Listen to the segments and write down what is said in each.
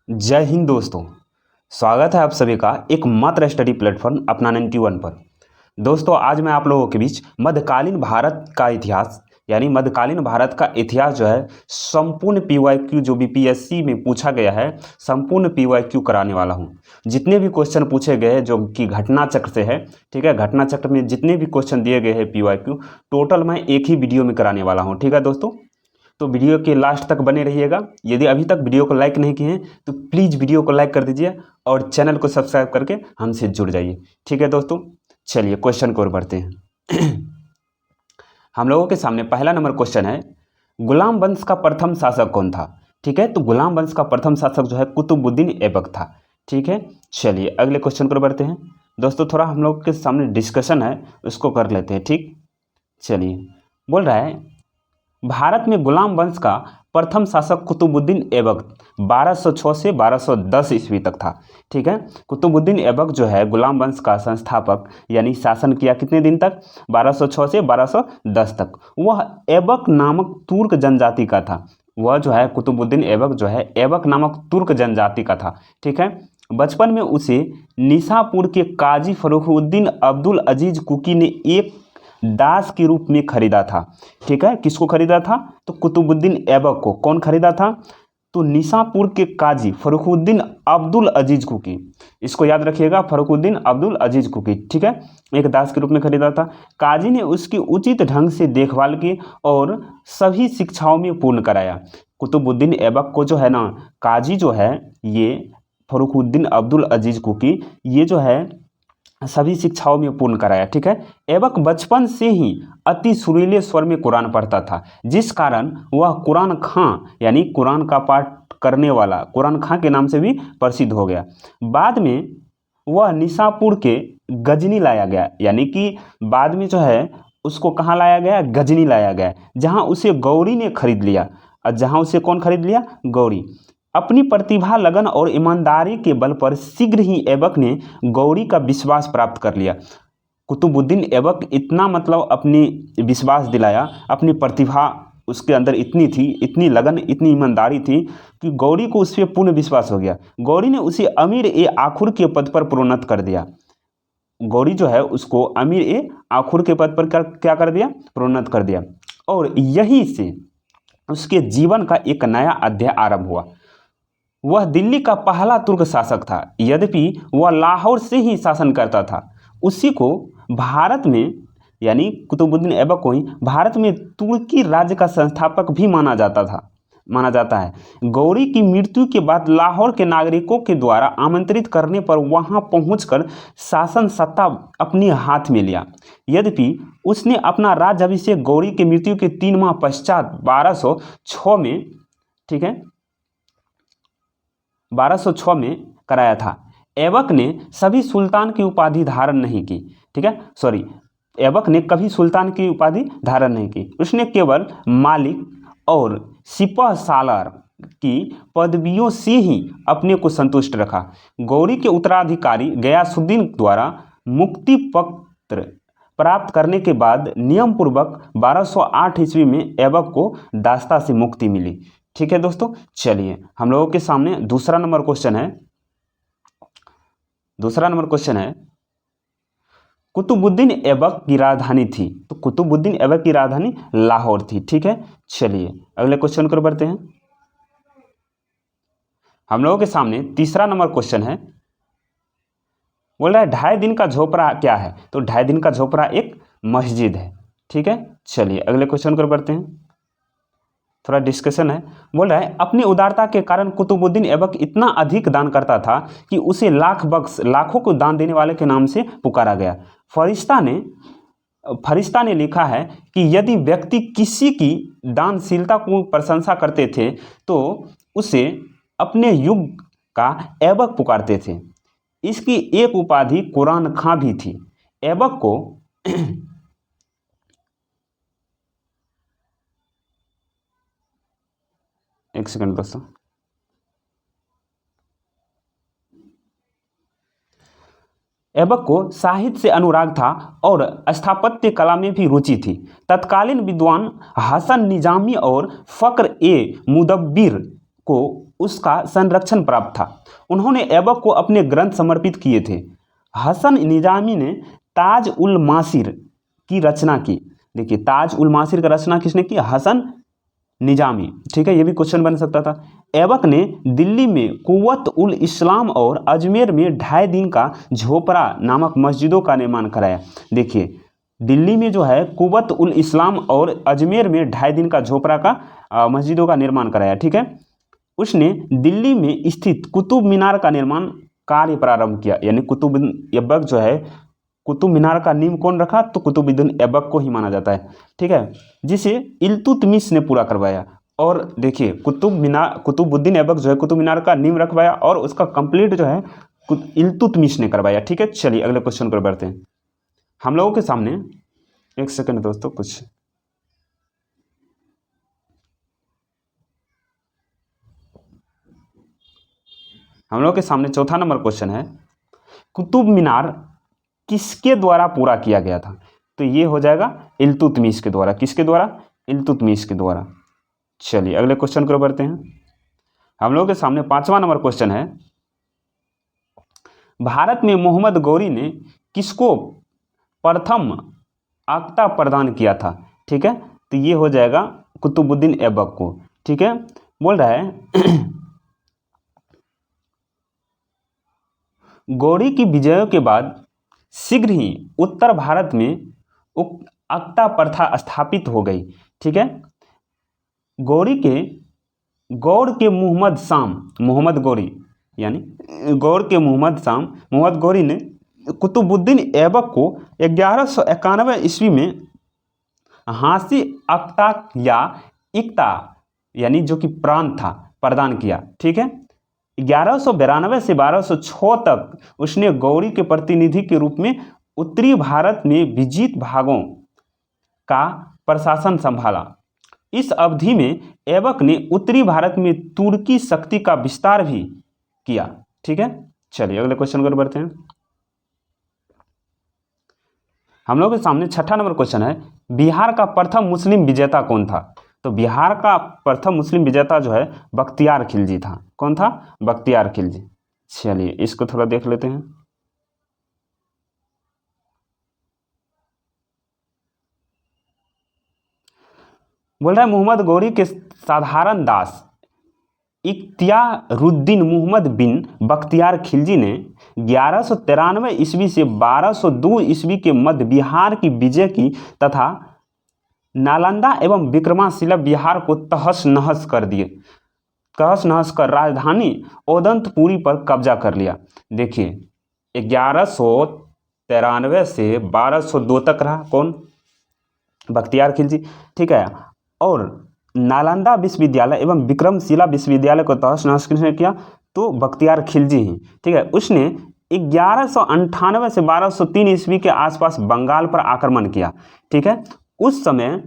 जय हिंद दोस्तों। स्वागत है आप सभी का एक मात्र स्टडी प्लेटफॉर्म अपना 91 पर। दोस्तों आज मैं आप लोगों के बीच मध्यकालीन भारत का इतिहास यानी मध्यकालीन भारत का इतिहास जो है संपूर्ण पीवाईक्यू जो बीपीएससी में पूछा गया है संपूर्ण पीवाईक्यू कराने वाला हूं। जितने भी क्वेश्चन पूछे गए हैं जो कि घटना चक्र से है, ठीक है, घटना चक्र में जितने भी क्वेश्चन दिए गए हैं पीवाईक्यू टोटल मैं एक ही वीडियो में कराने वाला हूँ। ठीक है दोस्तों, तो वीडियो के लास्ट तक बने रहिएगा। यदि अभी तक वीडियो को लाइक नहीं किए हैं तो प्लीज़ वीडियो को लाइक कर दीजिए और चैनल को सब्सक्राइब करके हमसे जुड़ जाइए। ठीक है दोस्तों, चलिए क्वेश्चन की ओर बढ़ते हैं। हम लोगों के सामने पहला नंबर क्वेश्चन है, गुलाम वंश का प्रथम शासक कौन था। ठीक है, तो गुलाम वंश का प्रथम शासक जो है कुतुबुद्दीन ऐबक था। ठीक है, चलिए अगले क्वेश्चन पर बढ़ते हैं। दोस्तों थोड़ा हम लोग के सामने डिस्कशन है उसको कर लेते हैं। ठीक, चलिए बोल रहा है भारत में गुलाम वंश का प्रथम शासक कुतुबुद्दीन ऐबक 1206 से 1210 ईस्वी तक था। ठीक है, कुतुबुद्दीन ऐबक जो है गुलाम वंश का संस्थापक यानी शासन किया कितने दिन तक, 1206 से 1210 तक। वह ऐबक नामक तुर्क जनजाति का था। वह जो है कुतुबुद्दीन ऐबक जो है ऐबक नामक तुर्क जनजाति का था। ठीक है, बचपन में उसे निशापुर के काजी फरुखुद्दीन अब्दुल अजीज कुकी ने एक दास के रूप में खरीदा था। ठीक है, किसको खरीदा था, तो कुतुबुद्दीन ऐबक को। कौन खरीदा था, तो निशापुर के काजी फरुखुद्दीन अब्दुल अजीज कुकी। इसको याद रखिएगा, फरुखुद्दीन अब्दुल अजीज कुकी। ठीक है, एक दास के रूप में खरीदा था। काजी ने उसकी उचित ढंग से देखभाल की और सभी शिक्षाओं में पूर्ण कराया। कुतुबुद्दीन ऐबक को जो है ना, काजी जो है ये फरुखुद्दीन अब्दुल अजीज कुकी, ये जो है सभी शिक्षाओं में पूर्ण कराया। ठीक है, ऐबक बचपन से ही अति सुरीले स्वर में कुरान पढ़ता था, जिस कारण वह कुरान खां यानी कुरान का पाठ करने वाला कुरान खां के नाम से भी प्रसिद्ध हो गया। बाद में वह निशापुर के गजनी लाया गया, यानी कि बाद में जो है उसको कहाँ लाया गया, गजनी लाया गया, जहाँ उसे गौरी ने खरीद लिया। और जहाँ उसे कौन खरीद लिया, गौरी। अपनी प्रतिभा, लगन और ईमानदारी के बल पर शीघ्र ही ऐबक ने गौरी का विश्वास प्राप्त कर लिया। कुतुबुद्दीन ऐबक इतना मतलब अपनी विश्वास दिलाया, अपनी प्रतिभा उसके अंदर इतनी थी, इतनी लगन, इतनी ईमानदारी थी कि गौरी को उस पर पूर्ण विश्वास हो गया। गौरी ने उसे अमीर ए आखुर के पद पर प्रोन्नत कर दिया। गौरी जो है उसको अमीर ए आखुर के पद पर क्या कर दिया, प्रोन्नत कर दिया। और यहीं से उसके जीवन का एक नया अध्याय आरंभ हुआ। वह दिल्ली का पहला तुर्क शासक था, यद्यपि वह लाहौर से ही शासन करता था। उसी को भारत में यानी कुतुबुद्दीन ऐबक को ही भारत में तुर्की राज्य का संस्थापक भी माना जाता है। गौरी की मृत्यु के बाद लाहौर के नागरिकों के द्वारा आमंत्रित करने पर वहां पहुंचकर शासन सत्ता अपने हाथ में लिया। यद्यपि उसने अपना राज्याभिषेक गौरी की मृत्यु के 3 माह पश्चात 1206 में, ठीक है, 1206 में कराया था। ऐबक ने सभी सुल्तान की उपाधि धारण नहीं की। ठीक है, सॉरी, ऐबक ने कभी सुल्तान की उपाधि धारण नहीं की। उसने केवल मालिक और सिपह सालार की पदवियों से ही अपने को संतुष्ट रखा। गौरी के उत्तराधिकारी गयासुद्दीन द्वारा मुक्ति पत्र प्राप्त करने के बाद नियम पूर्वक 1208 ईस्वी में ऐबक को दास्ता से मुक्ति मिली। ठीक है दोस्तों, चलिए हम लोगों के सामने दूसरा नंबर क्वेश्चन है, कुतुबुद्दीन ऐबक की राजधानी थी, तो कुतुबुद्दीन ऐबक की राजधानी लाहौर थी। ठीक है, चलिए अगले क्वेश्चन को बढ़ते हैं। हम लोगों के सामने तीसरा नंबर क्वेश्चन है, बोल रहा है 2.5 दिन का झोपड़ा क्या है, तो 2.5 दिन का झोपड़ा एक मस्जिद है। ठीक है, चलिए अगले क्वेश्चन को बढ़ते हैं। थोड़ा डिस्कशन है। बोल रहा है अपनी उदारता के कारण कुतुबुद्दीन ऐबक इतना अधिक दान करता था कि उसे लाखों को दान देने वाले के नाम से पुकारा गया। फरिश्ता ने लिखा है कि यदि व्यक्ति किसी की दानशीलता को प्रशंसा करते थे तो उसे अपने युग का ऐबक पुकारते थे। इसकी एक उपाधि कुरान खां भी थी। ऐबक को एक सेकंड दोस्तों, ऐबक को साहित्य से अनुराग था और स्थापत्य कला में भी रुचि थी। तत्कालीन विद्वान हसन निजामी और फक्र ए मुदब्बिर को उसका संरक्षण प्राप्त था। उन्होंने ऐबक को अपने ग्रंथ समर्पित किए थे। हसन निजामी ने ताज उल मासिर की रचना की। देखिए, ताज उल मासिर की रचना किसने की? हसन निजामी। ठीक है, ये भी क्वेश्चन बन सकता था। ऐबक ने दिल्ली में कुव्वत उल इस्लाम और अजमेर में 2.5 दिन का झोपड़ा नामक मस्जिदों का निर्माण कराया। देखिए, दिल्ली में जो है कुव्वत उल इस्लाम और अजमेर में 2.5 दिन का झोपड़ा का मस्जिदों का निर्माण कराया। ठीक है, उसने दिल्ली में स्थित कुतुब मीनार का निर्माण कार्य प्रारंभ किया। यानी कुतुब ऐबक जो है, कुतुब मीनार का नींव कौन रखा? तो कुतुबुद्दीन ऐबक को ही माना जाता है। ठीक है, जिसे इल्तुतमिश ने पूरा करवाया। और देखिए, कुतुबुद्दीन ऐबक जो है कुतुब मीनार का नींव रखवाया और उसका कंप्लीट जो है इल्तुतमिश ने करवाया। ठीक है, चलिए अगले क्वेश्चन पर बढ़ते हैं। हम लोगों के सामने, एक सेकंड दोस्तों, कुछ हम लोग के सामने चौथा नंबर क्वेश्चन है, कुतुब मीनार किसके द्वारा पूरा किया गया था? तो ये हो जाएगा इल्तुतमिश के द्वारा। किसके द्वारा? इल्तुतमिश के द्वारा। चलिए अगले क्वेश्चन को बढ़ते हैं। हम लोग के सामने 5वां नंबर क्वेश्चन है, भारत में मोहम्मद गौरी ने किसको प्रथम अक्ता प्रदान किया था? ठीक है, तो ये हो जाएगा कुतुबुद्दीन ऐबक को। ठीक है, बोल रहा है गौरी की विजयों के बाद शीघ्र ही उत्तर भारत में अक्ता प्रथा स्थापित हो गई। ठीक है, गौर के मोहम्मद गौरी यानी गौर के मोहम्मद गौरी ने कुतुबुद्दीन ऐबक को 1191 ईस्वी में हांसी अक्ता या इक्ता यानी जो कि प्रांत था प्रदान किया। ठीक है, 1192 से 1206 तक उसने गौरी के प्रतिनिधि के रूप में उत्तरी भारत में विजित भागों का प्रशासन संभाला। इस अवधि में ऐबक ने उत्तरी भारत में तुर्की शक्ति का विस्तार भी किया। ठीक है, चलिए अगले क्वेश्चन को बढ़ते हैं। हम लोग के सामने 6ठा नंबर क्वेश्चन है, बिहार का प्रथम मुस्लिम विजेता कौन था? तो बिहार का प्रथम मुस्लिम विजेता जो है बख्तियार खिलजी था। कौन था? बख्तियार खिलजी। चलिए इसको थोड़ा देख लेते हैं। बोल रहा है मोहम्मद गौरी के साधारण दास इख्तियारुद्दीन मोहम्मद बिन बख्तियार खिलजी ने 1193 ईस्वी से 1202 ईस्वी के मध्य बिहार की विजय की तथा नालंदा एवं विक्रमाशिला बिहार को तहस नहस कर राजधानी औदंतपुरी पर कब्जा कर लिया। देखिए, 1193 से 1202 तक रहा कौन? बख्तियार खिलजी। ठीक है, और नालंदा विश्वविद्यालय एवं विक्रमशिला विश्वविद्यालय को तहस नहस किसने किया? तो बख्तियार खिलजी ही। ठीक है, उसने 1198 से 1203 ईस्वी के आसपास बंगाल पर आक्रमण किया। ठीक है, उस समय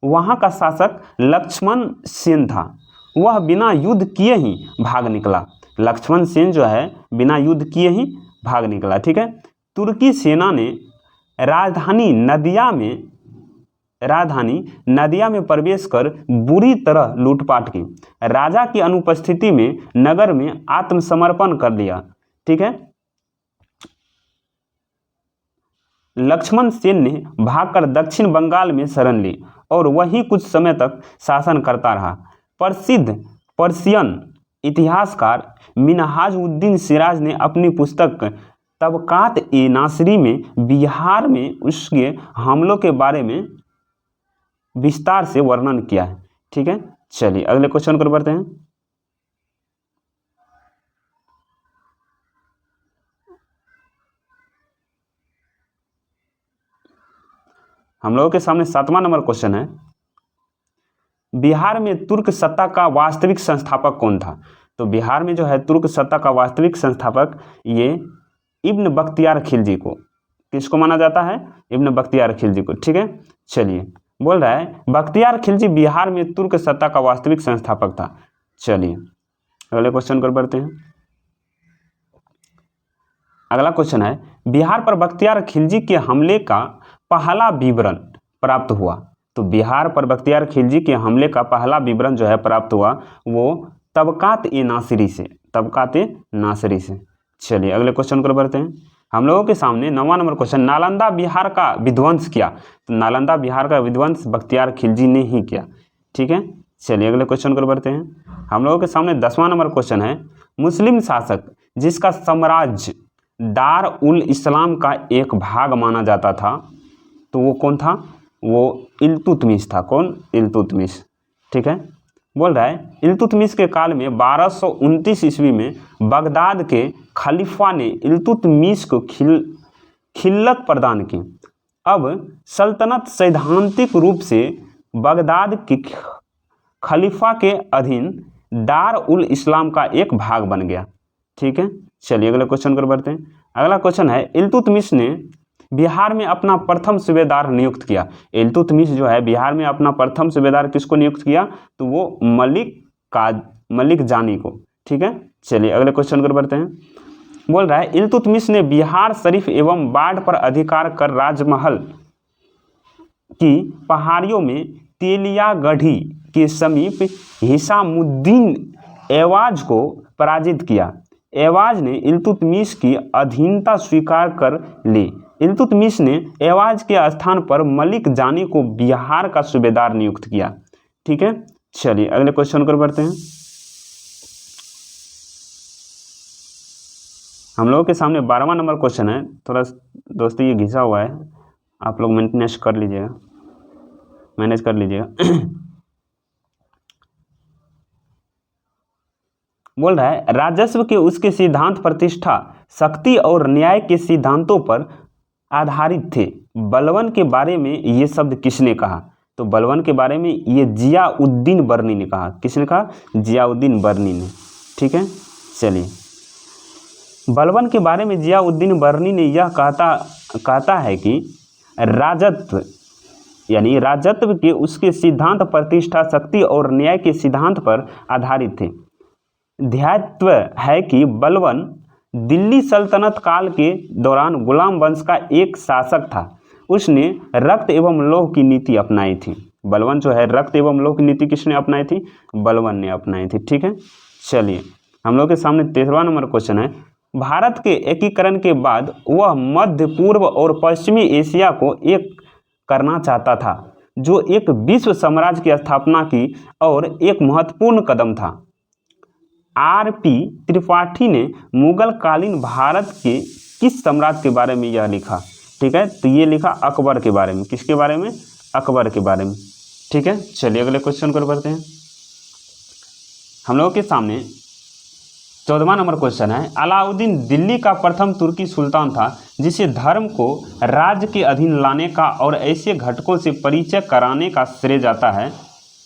वहाँ का शासक लक्ष्मण सेन था। वह बिना युद्ध किए ही भाग निकला। लक्ष्मण सेन जो है बिना युद्ध किए ही भाग निकला। ठीक है, तुर्की सेना ने राजधानी नदिया में प्रवेश कर बुरी तरह लूटपाट की। राजा की अनुपस्थिति में नगर में आत्मसमर्पण कर दिया। ठीक है, लक्ष्मण सेन ने भागकर दक्षिण बंगाल में शरण ली और वहीं कुछ समय तक शासन करता रहा। प्रसिद्ध पर्शियन इतिहासकार मिनहाजुद्दीन सिराज ने अपनी पुस्तक तबकात-ए-नासिरी में बिहार में उसके हमलों के बारे में विस्तार से वर्णन किया है। ठीक है, चलिए अगले क्वेश्चन पर बढ़ते हैं। हम लोगों के सामने 7वां नंबर क्वेश्चन है, बिहार में तुर्क सत्ता का वास्तविक संस्थापक कौन था? तो बिहार में जो है तुर्क सत्ता का वास्तविक संस्थापक ये इब्न बख्तियार खिलजी को, किसको माना जाता है? इब्न बख्तियार खिलजी को। ठीक है, चलिए बोल रहा है बख्तियार खिलजी बिहार में तुर्क सत्ता का वास्तविक संस्थापक था। चलिए अगले क्वेश्चन पर बढ़ते हैं। अगला क्वेश्चन है, बिहार पर बख्तियार खिलजी के हमले का पहला विवरण प्राप्त हुआ। तो बिहार पर बख्तियार खिलजी के हमले का पहला विवरण जो है प्राप्त हुआ वो तबकात ए नासिरी से, तबकात ए नासिरी से। चलिए अगले क्वेश्चन को बढ़ते हैं। हम लोगों के सामने 9वां नंबर क्वेश्चन, नालंदा बिहार का विध्वंस किया। तो नालंदा बिहार का विध्वंस बख्तियार खिलजी ने ही किया। ठीक है, चलिए अगले क्वेश्चन को बढ़ते हैं। हम लोगों के सामने 10वां नंबर क्वेश्चन है, मुस्लिम शासक जिसका साम्राज्य दार उल इस्लाम का एक भाग माना जाता था, तो वो कौन था? वो इल्तुतमिश था। कौन? इल्तुतमिश। ठीक है, बोल रहा है इल्तुतमिश के काल में 1229 ईस्वी में बगदाद के खलीफा ने इल्तुतमिश को खिल्लत प्रदान की। अब सल्तनत सैद्धांतिक रूप से बगदाद के खलीफा के अधीन दार उल इस्लाम का एक भाग बन गया। ठीक है, चलिए अगले क्वेश्चन पर बढ़ते हैं। अगला क्वेश्चन है, इल्तुतमिश ने बिहार में अपना प्रथम सूबेदार नियुक्त किया। इल्तुतमिश जो है बिहार में अपना प्रथम सूबेदार किसको नियुक्त किया? तो वो मलिक जानी को। ठीक है, चलिए अगले क्वेश्चन पर बढ़ते हैं। बोल रहा है इल्तुतमिश ने बिहार शरीफ एवं बाढ़ पर अधिकार कर राजमहल की पहाड़ियों में तेलियागढ़ी के समीप हिसामुद्दीन ऐवाज को पराजित किया। ऐवाज ने इल्तुतमिश की अधीनता स्वीकार कर ली। इल्तुतमिश ने ऐवाज के स्थान पर मलिक जानी को बिहार का सूबेदार नियुक्त किया। ठीक है, चलिए अगले क्वेश्चन पर बढ़ते हैं। हम लोगों के सामने 12वां नंबर क्वेश्चन है। थोड़ा दोस्तों ये घिसा हुआ है, आप लोग मैनेज कर लीजिएगा। बोल रहा है राजस्व के उसके सिद्धांत प्रतिष्ठा, शक्ति और न्याय के सिद्धांतों पर आधारित थे। बलबन के बारे में ये शब्द किसने कहा? तो बलबन के बारे में ये जियाउद्दीन बर्नी ने कहा। किसने कहा? जियाउद्दीन बर्नी ने। ठीक है, चलिए बलबन के बारे में जियाउद्दीन बर्नी ने यह कहता है कि राजत्व यानी राजत्व के उसके सिद्धांत प्रतिष्ठा, शक्ति और न्याय के सिद्धांत पर आधारित थे। ध्यात्व है कि बलबन दिल्ली सल्तनत काल के दौरान गुलाम वंश का एक शासक था। उसने रक्त एवं लौह की नीति अपनाई थी। बलबन जो है रक्त एवं लौह की नीति किसने अपनाई थी? बलबन ने अपनाई थी। ठीक है, चलिए हम लोग के सामने 13वां नंबर क्वेश्चन है, भारत के एकीकरण के बाद वह मध्य पूर्व और पश्चिमी एशिया को एक करना चाहता था, जो एक विश्व साम्राज्य की स्थापना की और एक महत्वपूर्ण कदम था। R.P. त्रिपाठी ने मुगल कालीन भारत के किस साम्राज्य के बारे में यह लिखा? ठीक है, तो ये लिखा अकबर के बारे में। किसके बारे में? अकबर के बारे में। ठीक है, चलिए अगले क्वेश्चन को बढ़ते हैं। हम लोगों के सामने 14वां नंबर क्वेश्चन है, अलाउद्दीन दिल्ली का प्रथम तुर्की सुल्तान था जिसे धर्म को राज्य के अधीन लाने का और ऐसे घटकों से परिचय कराने का श्रेय जाता है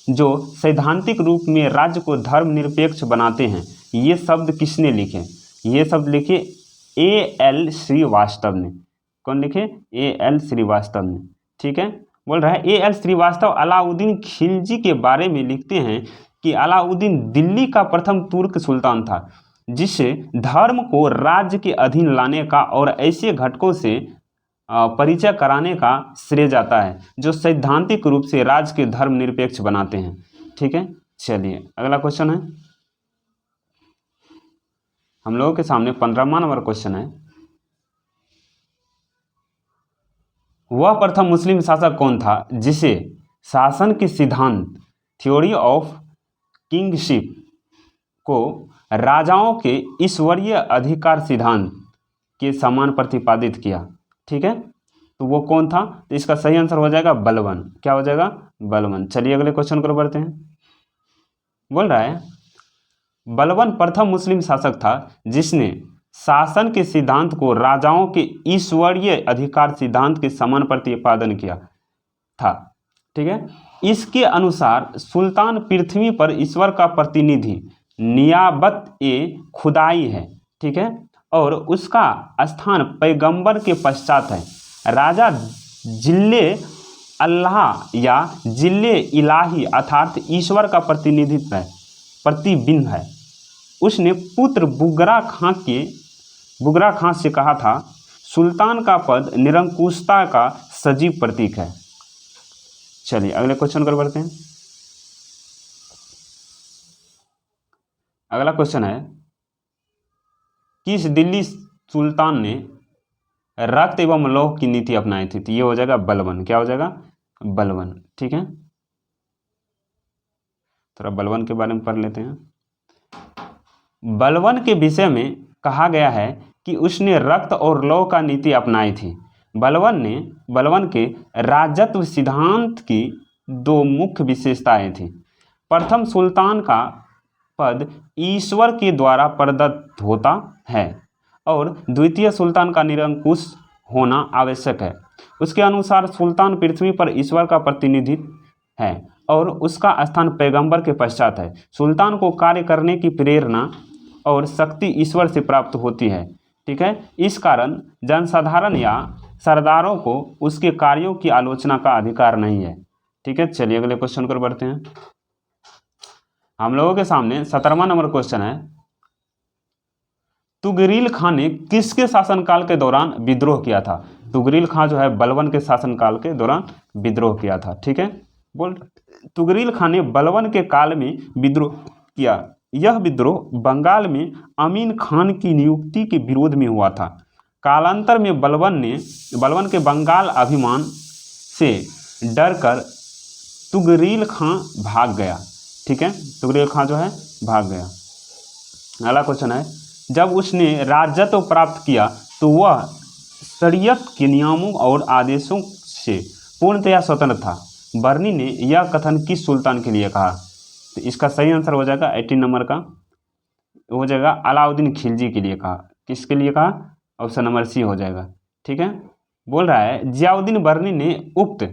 जो सैद्धांतिक रूप में राज्य को धर्मनिरपेक्ष बनाते हैं। ये शब्द किसने लिखे? ये शब्द लिखे A.L. श्रीवास्तव ने। कौन लिखे? A.L. श्रीवास्तव ने। ठीक है, बोल रहा है A.L. श्रीवास्तव अलाउद्दीन खिलजी के बारे में लिखते हैं कि अलाउद्दीन दिल्ली का प्रथम तुर्क सुल्तान था जिसे धर्म को राज्य के अधीन लाने का और ऐसे घटकों से परिचय कराने का श्रेय जाता है जो सैद्धांतिक रूप से राज्य के धर्मनिरपेक्ष बनाते हैं। ठीक है, चलिए अगला क्वेश्चन है। हम लोगों के सामने 15वां नंबर क्वेश्चन है, वह प्रथम मुस्लिम शासक कौन था जिसे शासन के सिद्धांत थ्योरी ऑफ किंगशिप को राजाओं के ईश्वरीय अधिकार सिद्धांत के समान प्रतिपादित किया? ठीक है, तो वो कौन था? तो इसका सही आंसर हो जाएगा बलबन। क्या हो जाएगा? बलबन। चलिए अगले क्वेश्चन को बढ़ते हैं। बोल रहा है बलबन प्रथम मुस्लिम शासक था जिसने शासन के सिद्धांत को राजाओं के ईश्वरीय अधिकार सिद्धांत के समान प्रतिपादन किया था। ठीक है, इसके अनुसार सुल्तान पृथ्वी पर ईश्वर का प्रतिनिधि नियाबत ए खुदाई है। ठीक है, और उसका स्थान पैगंबर के पश्चात है। राजा जिल्ले अल्लाह या जिल्ले इलाही अर्थात ईश्वर का प्रतिनिधित्व है, प्रतिबिंब है। उसने पुत्र बुगरा खां से कहा था, सुल्तान का पद निरंकुशता का सजीव प्रतीक है। चलिए अगले क्वेश्चन पर बढ़ते हैं। अगला क्वेश्चन है, किस दिल्ली सुल्तान ने रक्त एवं लौह की नीति अपनाई थी? तो ये हो जाएगा बलबन। क्या हो जाएगा? बलबन। ठीक है, थोड़ा बलबन के बारे में पढ़ लेते हैं। बलबन के विषय में कहा गया है कि उसने रक्त और लौह का नीति अपनाई थी। बलबन के राजत्व सिद्धांत की दो मुख्य विशेषताएं थी। प्रथम, सुल्तान का पद ईश्वर के द्वारा प्रदत्त होता है और द्वितीय, सुल्तान का निरंकुश होना आवश्यक है। उसके अनुसार सुल्तान पृथ्वी पर ईश्वर का प्रतिनिधित्व है और उसका स्थान पैगंबर के पश्चात है। सुल्तान को कार्य करने की प्रेरणा और शक्ति ईश्वर से प्राप्त होती है। ठीक है, इस कारण जनसाधारण या सरदारों को उसके कार्यों की आलोचना का अधिकार नहीं है। ठीक है, चलिए अगले क्वेश्चन पर बढ़ते हैं। हम लोगों के सामने 17वां नंबर क्वेश्चन है, तुगरील खां ने किसके शासनकाल के दौरान विद्रोह किया था? तुगरील खां जो है बलबन के शासनकाल के दौरान विद्रोह किया था। ठीक है, तुगरील खां ने बलबन के काल में विद्रोह किया। यह विद्रोह बंगाल में अमीन खान की नियुक्ति के विरोध में हुआ था। कालांतर में बलबन के बंगाल अभिमान से डरकर तुगरील खां भाग गया। ठीक है, तुगरील खां जो है भाग गया। अगला क्वेश्चन है, जब उसने राजत्व प्राप्त किया तो वह शरीयत के नियमों और आदेशों से पूर्णतया स्वतंत्र था। बर्नी ने यह कथन किस सुल्तान के लिए कहा? तो इसका सही आंसर हो जाएगा 18 नंबर का हो जाएगा अलाउद्दीन खिलजी के लिए कहा। किसके लिए कहा? ऑप्शन नंबर सी हो जाएगा। ठीक है, बोल रहा है जियाउद्दीन बर्नी ने उक्त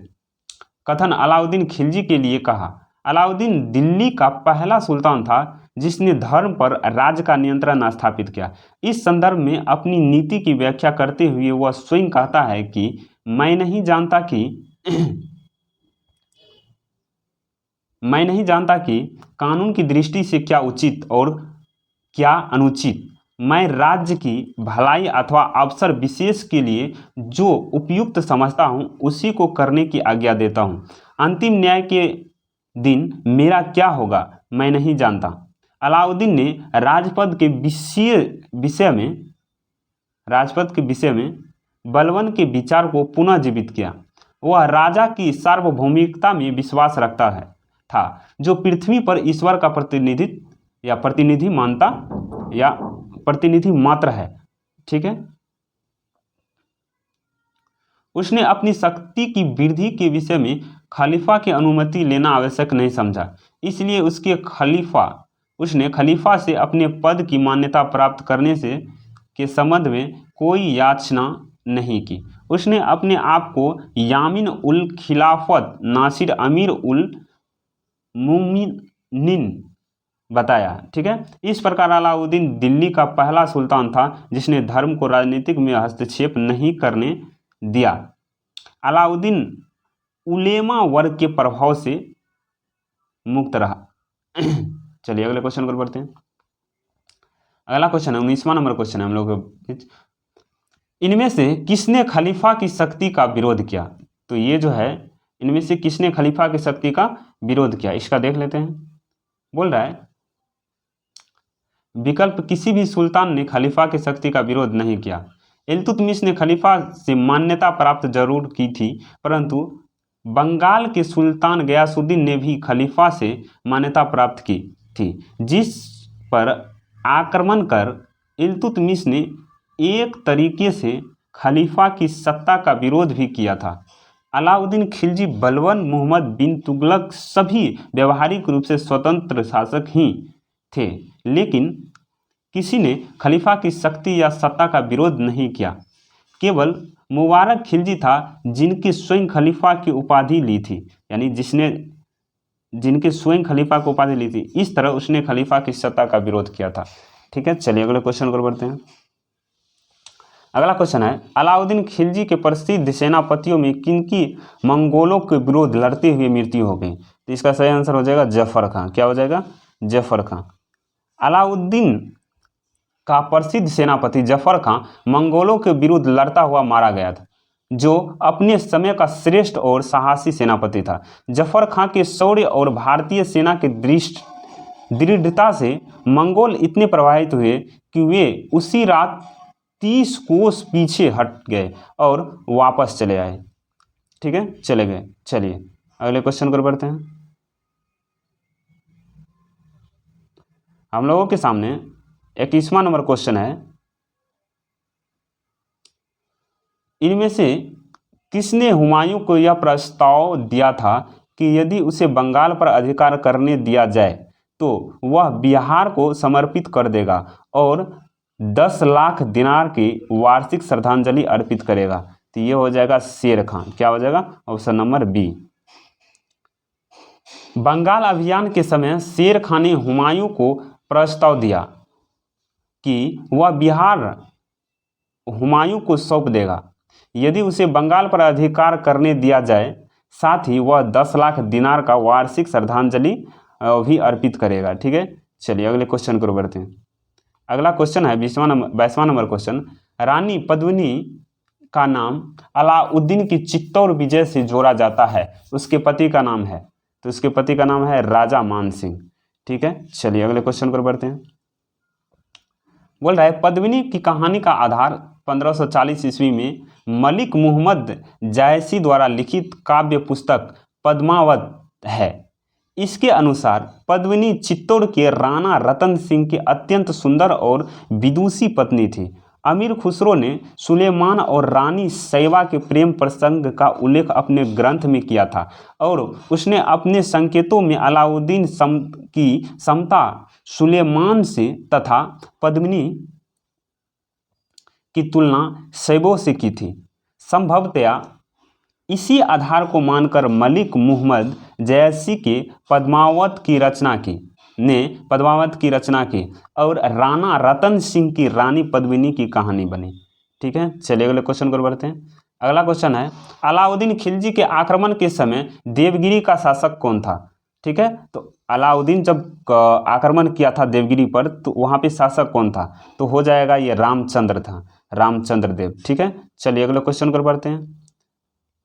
कथन अलाउद्दीन खिलजी के लिए कहा। अलाउद्दीन दिल्ली का पहला सुल्तान था जिसने धर्म पर राज्य का नियंत्रण स्थापित किया। इस संदर्भ में अपनी नीति की व्याख्या करते हुए वह स्वयं कहता है कि मैं नहीं जानता कि कानून की दृष्टि से क्या उचित और क्या अनुचित। मैं राज्य की भलाई अथवा अवसर विशेष के लिए जो उपयुक्त समझता हूं उसी को करने की आज्ञा देता हूं। अंतिम न्याय के दिन मेरा क्या होगा मैं नहीं जानता। अलाउद्दीन ने राजपद के विषय में बलबन के विचार को पुनः जीवित किया। वह राजा की सार्वभौमिकता में विश्वास रखता था जो पृथ्वी पर ईश्वर का प्रतिनिधि मात्र है। ठीक है, उसने अपनी शक्ति की वृद्धि के विषय में खलीफा की अनुमति लेना आवश्यक नहीं समझा, इसलिए उसने खलीफा से अपने पद की मान्यता प्राप्त करने के संबंध में कोई याचना नहीं की। उसने अपने आप को यामीन उल खिलाफत नासिर अमीर उल मुमिनीन बताया। ठीक है, इस प्रकार अलाउद्दीन दिल्ली का पहला सुल्तान था जिसने धर्म को राजनीतिक में हस्तक्षेप नहीं करने दिया। अलाउद्दीन उलेमा वर्ग के प्रभाव से मुक्त रहा। चलिए अगले क्वेश्चन पर बढ़ते हैं। अगला क्वेश्चन है 19वां नंबर क्वेश्चन है हम लोग के बीच। इनमें से किसने खलीफा की शक्ति का विरोध किया? तो ये जो है इनमें से किसने खलीफा की शक्ति का विरोध किया, इसका देख लेते हैं। बोल रहा है विकल्प, किसी भी सुल्तान ने खलीफा की शक्ति का विरोध नहीं किया। इल्तुतमिश ने खलीफा से मान्यता प्राप्त जरूर की थी, परंतु बंगाल के सुल्तान गयासुद्दीन ने भी खलीफा से मान्यता प्राप्त की थी, जिस पर आक्रमण कर इल्तुतमिश ने एक तरीके से खलीफा की सत्ता का विरोध भी किया था। अलाउद्दीन खिलजी, बलबन, मोहम्मद बिन तुगलक सभी व्यवहारिक रूप से स्वतंत्र शासक ही थे, लेकिन किसी ने खलीफा की शक्ति या सत्ता का विरोध नहीं किया। केवल मुबारक खिलजी था जिनकी स्वयं खलीफा की उपाधि ली थी, यानी जिनके स्वयं खलीफा की उपाधि ली थी, इस तरह उसने खलीफा की सत्ता का विरोध किया था। ठीक है, चलिए अगले क्वेश्चन पर बढ़ते हैं। अगला क्वेश्चन है अलाउद्दीन खिलजी के प्रसिद्ध सेनापतियों में किनकी मंगोलों के विरोध लड़ते हुए मृत्यु हो गई? तो इसका सही आंसर हो जाएगा जफर खां। क्या हो जाएगा? जफर खां। अलाउद्दीन का प्रसिद्ध सेनापति जफर खां मंगोलों के विरुद्ध लड़ता हुआ मारा गया था, जो अपने समय का श्रेष्ठ और साहसी सेनापति था। जफर खां के शौर्य और भारतीय सेना के दृढ़ता से मंगोल इतने प्रभावित हुए कि वे उसी रात 30 कोस पीछे हट गए और वापस चले आए। ठीक है, चले गए। चलिए अगले क्वेश्चन पर बढ़ते हैं। हम लोगों के सामने 21वां नंबर क्वेश्चन है, इनमें से किसने हुमायूं को यह प्रस्ताव दिया था कि यदि उसे बंगाल पर अधिकार करने दिया जाए तो वह बिहार को समर्पित कर देगा और 10 लाख दिनार की वार्षिक श्रद्धांजलि अर्पित करेगा? तो ये हो जाएगा शेर खान। क्या हो जाएगा? Option number B. बंगाल अभियान के समय शेर खान ने हुमायूं को प्रस्ताव दिया कि वह बिहार हुमायूं को सौंप देगा यदि उसे बंगाल पर अधिकार करने दिया जाए, साथ ही वह 10 लाख दिनार का वार्षिक श्रद्धांजलि भी अर्पित करेगा। ठीक है, चलिए अगले क्वेश्चन को बढ़ते हैं। अगला क्वेश्चन है 22वां नंबर क्वेश्चन, रानी पद्मिनी का नाम अलाउद्दीन की चित्तौड़ विजय से जोड़ा जाता है, उसके पति का नाम है? तो उसके पति का नाम है राजा मान सिंह। ठीक है, चलिए अगले क्वेश्चन पर बढ़ते हैं। बोल रहा है पद्मिनी की कहानी का आधार 1540 ईस्वी में मलिक मुहम्मद जायसी द्वारा लिखित काव्य पुस्तक पद्मावत है। इसके अनुसार पद्मिनी चित्तौड़ के राणा रतन सिंह की अत्यंत सुंदर और विदुषी पत्नी थी। अमीर खुसरो ने सुलेमान और रानी सैवा के प्रेम प्रसंग का उल्लेख अपने ग्रंथ में किया था और उसने अपने संकेतों में अलाउद्दीन की समता सुलेमान से तथा पद्मिनी की तुलना सैबों से की थी। संभवतया इसी आधार को मानकर मलिक मुहम्मद जयसी के पद्मावत की रचना की और राणा रतन सिंह की रानी पद्मिनी की कहानी बनी। ठीक है, चलिए अगले क्वेश्चन पर बढ़ते हैं। अगला क्वेश्चन है, अलाउद्दीन खिलजी के आक्रमण के समय देवगिरी का शासक कौन था? ठीक है, तो अलाउद्दीन जब आक्रमण किया था देवगिरी पर तो वहाँ पे शासक कौन था? तो हो जाएगा ये रामचंद्र था, रामचंद्र देव। ठीक है, चलिए अगले क्वेश्चन पर बढ़ते हैं।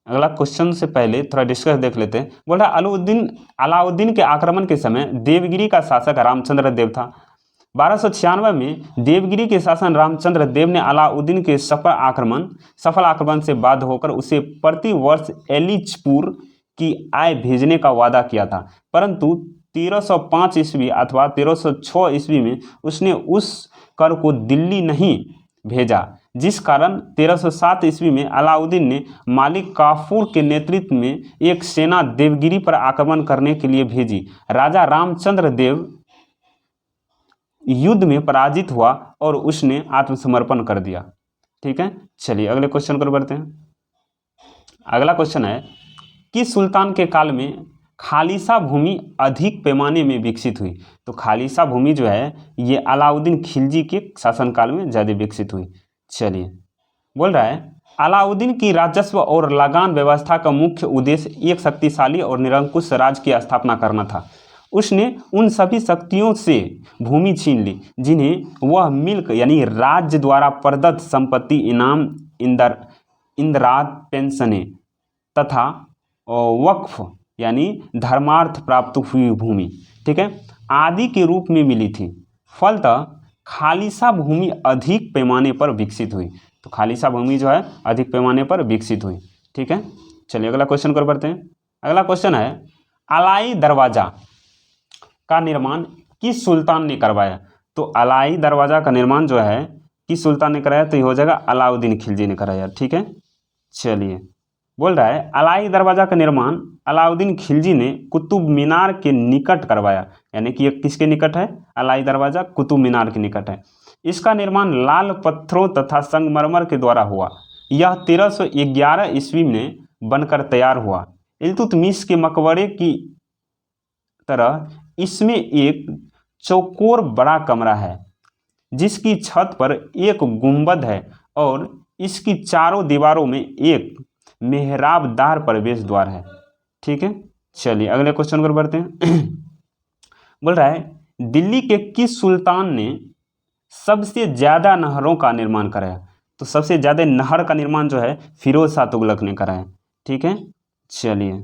अगला क्वेश्चन से पहले थोड़ा डिस्कस देख लेते हैं। बोल रहा अलाउद्दीन के आक्रमण के समय देवगिरी का शासक रामचंद्र देव था। 1296 में देवगिरी के शासन रामचंद्र देव ने अलाउद्दीन के सफल आक्रमण से बाध्य होकर उसे प्रति वर्ष एलिचपुर की आय भेजने का वादा किया था, परंतु 1305 ईस्वी अथवा 1306 ईस्वी में उसने उस कर को दिल्ली नहीं भेजा, जिस कारण 1307 ईस्वी में अलाउद्दीन ने मालिक काफूर के नेतृत्व में एक सेना देवगिरी पर आक्रमण करने के लिए भेजी। राजा रामचंद्र देव युद्ध में पराजित हुआ और उसने आत्मसमर्पण कर दिया। ठीक है, चलिए अगले क्वेश्चन पर बढ़ते हैं। अगला क्वेश्चन है, किस सुल्तान के काल में खालिसा भूमि अधिक पैमाने में विकसित हुई? तो खालिसा भूमि जो है ये अलाउद्दीन खिलजी के शासनकाल में ज़्यादा विकसित हुई। चलिए, बोल रहा है अलाउद्दीन की राजस्व और लगान व्यवस्था का मुख्य उद्देश्य एक शक्तिशाली और निरंकुश राज्य की स्थापना करना था। उसने उन सभी शक्तियों से भूमि छीन ली जिन्हें वह मिल्क यानी राज्य द्वारा प्रदत्त संपत्ति, इनाम, इंदराज, पेंशनें तथा वक्फ यानी धर्मार्थ प्राप्त हुई भूमि, ठीक है, आदि के रूप में मिली थी। फलतः खालिसा भूमि अधिक पैमाने पर विकसित हुई। तो खालिसा भूमि जो है अधिक पैमाने पर विकसित हुई। ठीक है, चलिए अगला क्वेश्चन पर बढ़ते हैं। अगला क्वेश्चन है, अलाई दरवाजा का निर्माण किस सुल्तान ने करवाया? तो अलाई दरवाजा का निर्माण जो है किस सुल्तान ने कराया? तो ये हो जाएगा अलाउद्दीन खिलजी ने कराया। ठीक है, चलिए, बोल रहा है अलाई दरवाजा का निर्माण अलाउद्दीन खिलजी ने कुतुब मीनार के निकट करवाया। यानी कि ये किसके निकट है? अलाई दरवाजा कुतुब मीनार के निकट है। इसका निर्माण लाल पत्थरों तथा संगमरमर के द्वारा हुआ। यह 1311 ईस्वी में बनकर तैयार हुआ। इल्तुतमिश के मकबरे की तरह इसमें एक चौकोर बड़ा कमरा है जिसकी छत पर एक गुंबद है और इसकी चारों दीवारों में एक मेहराबदार प्रवेश द्वार है। ठीक है, चलिए अगले क्वेश्चन पर बढ़ते हैं। बोल रहा है दिल्ली के किस सुल्तान ने सबसे ज्यादा नहरों का निर्माण कराया? तो सबसे ज्यादा नहर का निर्माण जो है फिरोज शाह तुगलक ने कराया। ठीक है, चलिए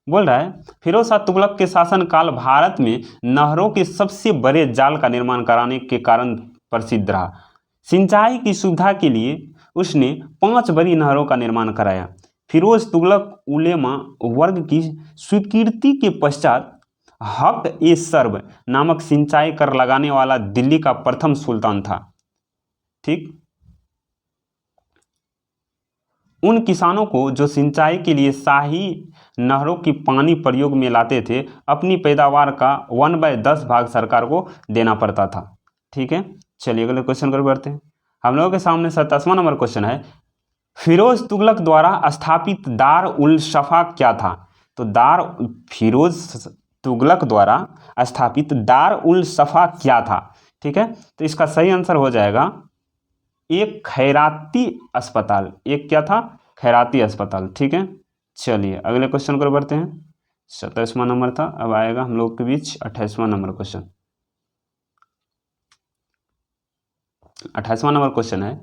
बोल रहा है फिरोज शाह तुगलक के शासनकाल भारत में नहरों के सबसे बड़े जाल का निर्माण कराने के कारण प्रसिद्ध रहा। सिंचाई की सुविधा के लिए उसने 5 बड़ी नहरों का निर्माण कराया। फिरोज तुगलक उलेमा वर्ग की स्वीकृति के पश्चात हक ए सर्व नामक सिंचाई कर लगाने वाला दिल्ली का प्रथम सुल्तान था। ठीक, उन किसानों को जो सिंचाई के लिए शाही नहरों की पानी प्रयोग में लाते थे, अपनी पैदावार का 1/10 भाग सरकार को देना पड़ता था। ठीक है, चलिए अगले क्वेश्चन पर बढ़ते हैं। हम लोगों के सामने 27वां नंबर क्वेश्चन है, फिरोज तुगलक द्वारा स्थापित दार उल सफा क्या था? तो फिरोज तुगलक द्वारा स्थापित दार उल सफा क्या था? ठीक है, तो इसका सही आंसर हो जाएगा एक खैराती अस्पताल। एक क्या था? खैराती अस्पताल। ठीक है, चलिए अगले क्वेश्चन पर बढ़ते हैं। 27वां नंबर था, अब आएगा हम लोग के बीच 28वां नंबर क्वेश्चन। 28वां नंबर क्वेश्चन है,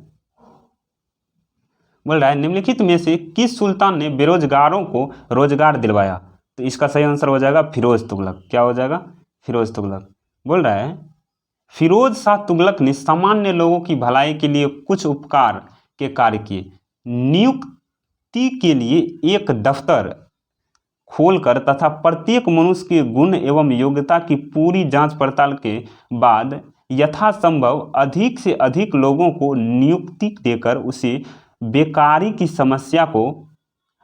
बोल रहा है निम्नलिखित में से किस सुल्तान ने बेरोजगारों को रोजगार दिलवाया? तो इसका सही आंसर हो जाएगा फिरोज तुगलक। क्या हो जाएगा? फिरोज तुगलक। बोल रहा है फिरोज शाह तुगलक ने सामान्य लोगों की भलाई के लिए कुछ उपकार के कार्य किए। नियुक्ति के लिए एक दफ्तर खोलकर तथा प्रत्येक मनुष्य के गुण एवं योग्यता की पूरी जांच पड़ताल के बाद यथासंभव अधिक से अधिक लोगों को नियुक्ति देकर उसे बेकारी की समस्या को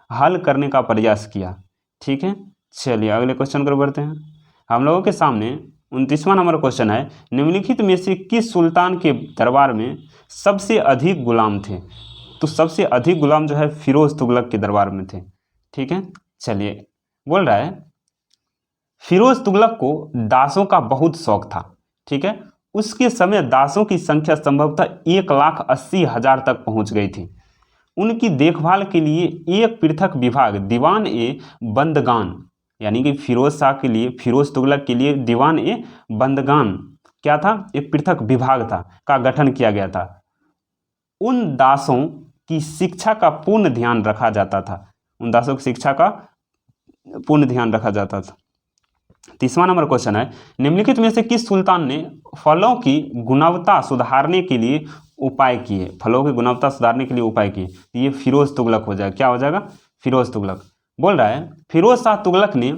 हल करने का प्रयास किया। ठीक है, चलिए अगले क्वेश्चन पर बढ़ते हैं। हम लोगों के सामने 29वां नंबर क्वेश्चन है, निम्नलिखित में से किस सुल्तान के दरबार में सबसे अधिक गुलाम थे? तो सबसे अधिक गुलाम जो है फिरोज तुगलक के दरबार में थे। ठीक है, चलिए बोल रहा है फिरोज तुगलक को दासों का बहुत शौक था। ठीक है, उसके समय दासों की संख्या संभवतः 1,80,000 तक पहुंच गई थी। उनकी देखभाल के लिए एक पृथक विभाग दीवान ए बंदगान, यानी कि फिरोज शाह के लिए, फिरोज तुगलक के लिए दीवान ए बंदगान क्या था? एक पृथक विभाग था, का गठन किया गया था। उन दासों की शिक्षा का पूर्ण ध्यान रखा जाता था। उन दासों की शिक्षा का पूर्ण ध्यान रखा जाता था। 30वां नंबर क्वेश्चन है, निम्नलिखित में से किस सुल्तान ने फलों की गुणवत्ता सुधारने के लिए उपाय किए? फलों की गुणवत्ता सुधारने के लिए उपाय किए। ये फिरोज तुगलक हो जाएगा। क्या हो जाएगा? फिरोज तुगलक। बोल रहा है फिरोज शाह तुगलक ने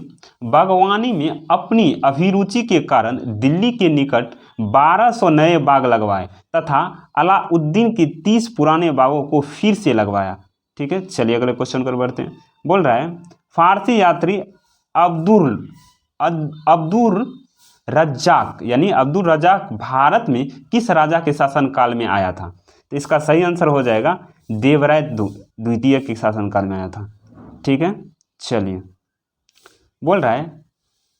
बागवानी में अपनी अभिरुचि के कारण दिल्ली के निकट 1200 नए बाग लगवाए तथा अलाउद्दीन के 30 पुराने बागों को फिर से लगवाया। ठीक है, चलिए अगले क्वेश्चन पर बढ़ते हैं। बोल रहा है फारसी यात्री अब्दुल रज्जाक, यानी अब्दुल रज्जाक भारत में किस राजा के शासनकाल में आया था? तो इसका सही आंसर हो जाएगा देवराय द्वितीय के शासनकाल में आया था। ठीक है, चलिए बोल रहा है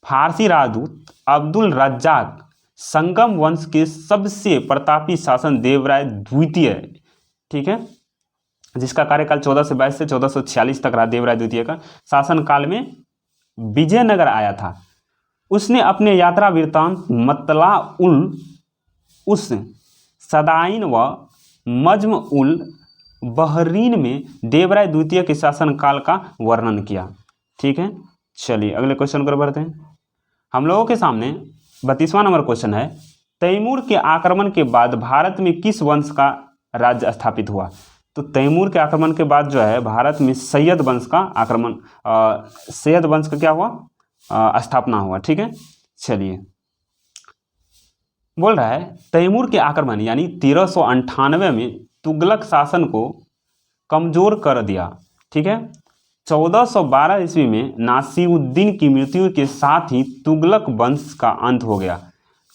फारसी राजदूत अब्दुल रज्जाक संगम वंश के सबसे प्रतापी शासन देवराय द्वितीय, ठीक है, जिसका कार्यकाल 1422 से 1446 तक रहा, देवराय द्वितीय का शासनकाल में विजयनगर आया था। उसने अपने यात्रा वृत्तांत मतला उल उस सदाइन व मजम उल बहरीन में देवराय द्वितीय के शासनकाल का वर्णन किया। ठीक है, चलिए अगले क्वेश्चन पर बढ़ते हैं। हम लोगों के सामने 32वां नंबर क्वेश्चन है, तैमूर के आक्रमण के बाद भारत में किस वंश का राज्य स्थापित हुआ? तो तैमूर के आक्रमण के बाद जो है भारत में सैयद वंश का आक्रमण, सैयद वंश का क्या हुआ? स्थापना हुआ। ठीक है, चलिए बोल रहा है तैमूर के आक्रमण यानी 1398 में तुगलक शासन को कमजोर कर दिया। ठीक है, 1412 ईस्वी में नासिरुद्दीन की मृत्यु के साथ ही तुगलक वंश का अंत हो गया।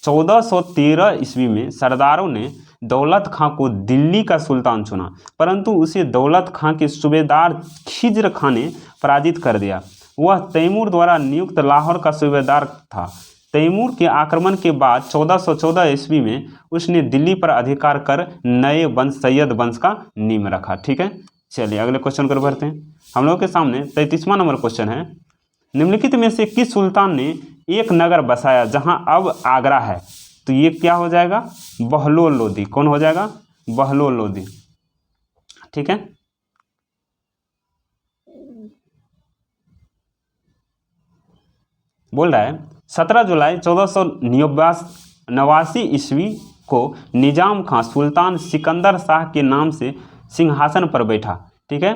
1413 ईस्वी में सरदारों ने दौलत खां को दिल्ली का सुल्तान चुना, परंतु उसे दौलत खां के सूबेदार खिज्र खां ने पराजित कर दिया। वह तैमूर द्वारा नियुक्त लाहौर का सूबेदार था। तैमूर के आक्रमण के बाद 1414 ईस्वी में उसने दिल्ली पर अधिकार कर नए वंश सैयद वंश का नींव रखा। ठीक है, चलिए अगले क्वेश्चन पर बढ़ते हैं। हम लोग के सामने 33वां नंबर क्वेश्चन है, निम्नलिखित में से किस सुल्तान ने एक नगर बसाया जहां अब आगरा है? तो ये क्या हो जाएगा? बहलोल लोदी। कौन हो जाएगा? बहलोल लोदी। ठीक है, बोल रहा है 17 जुलाई 1489 ईस्वी को निजाम खां सुल्तान सिकंदर शाह के नाम से सिंहासन पर बैठा। ठीक है,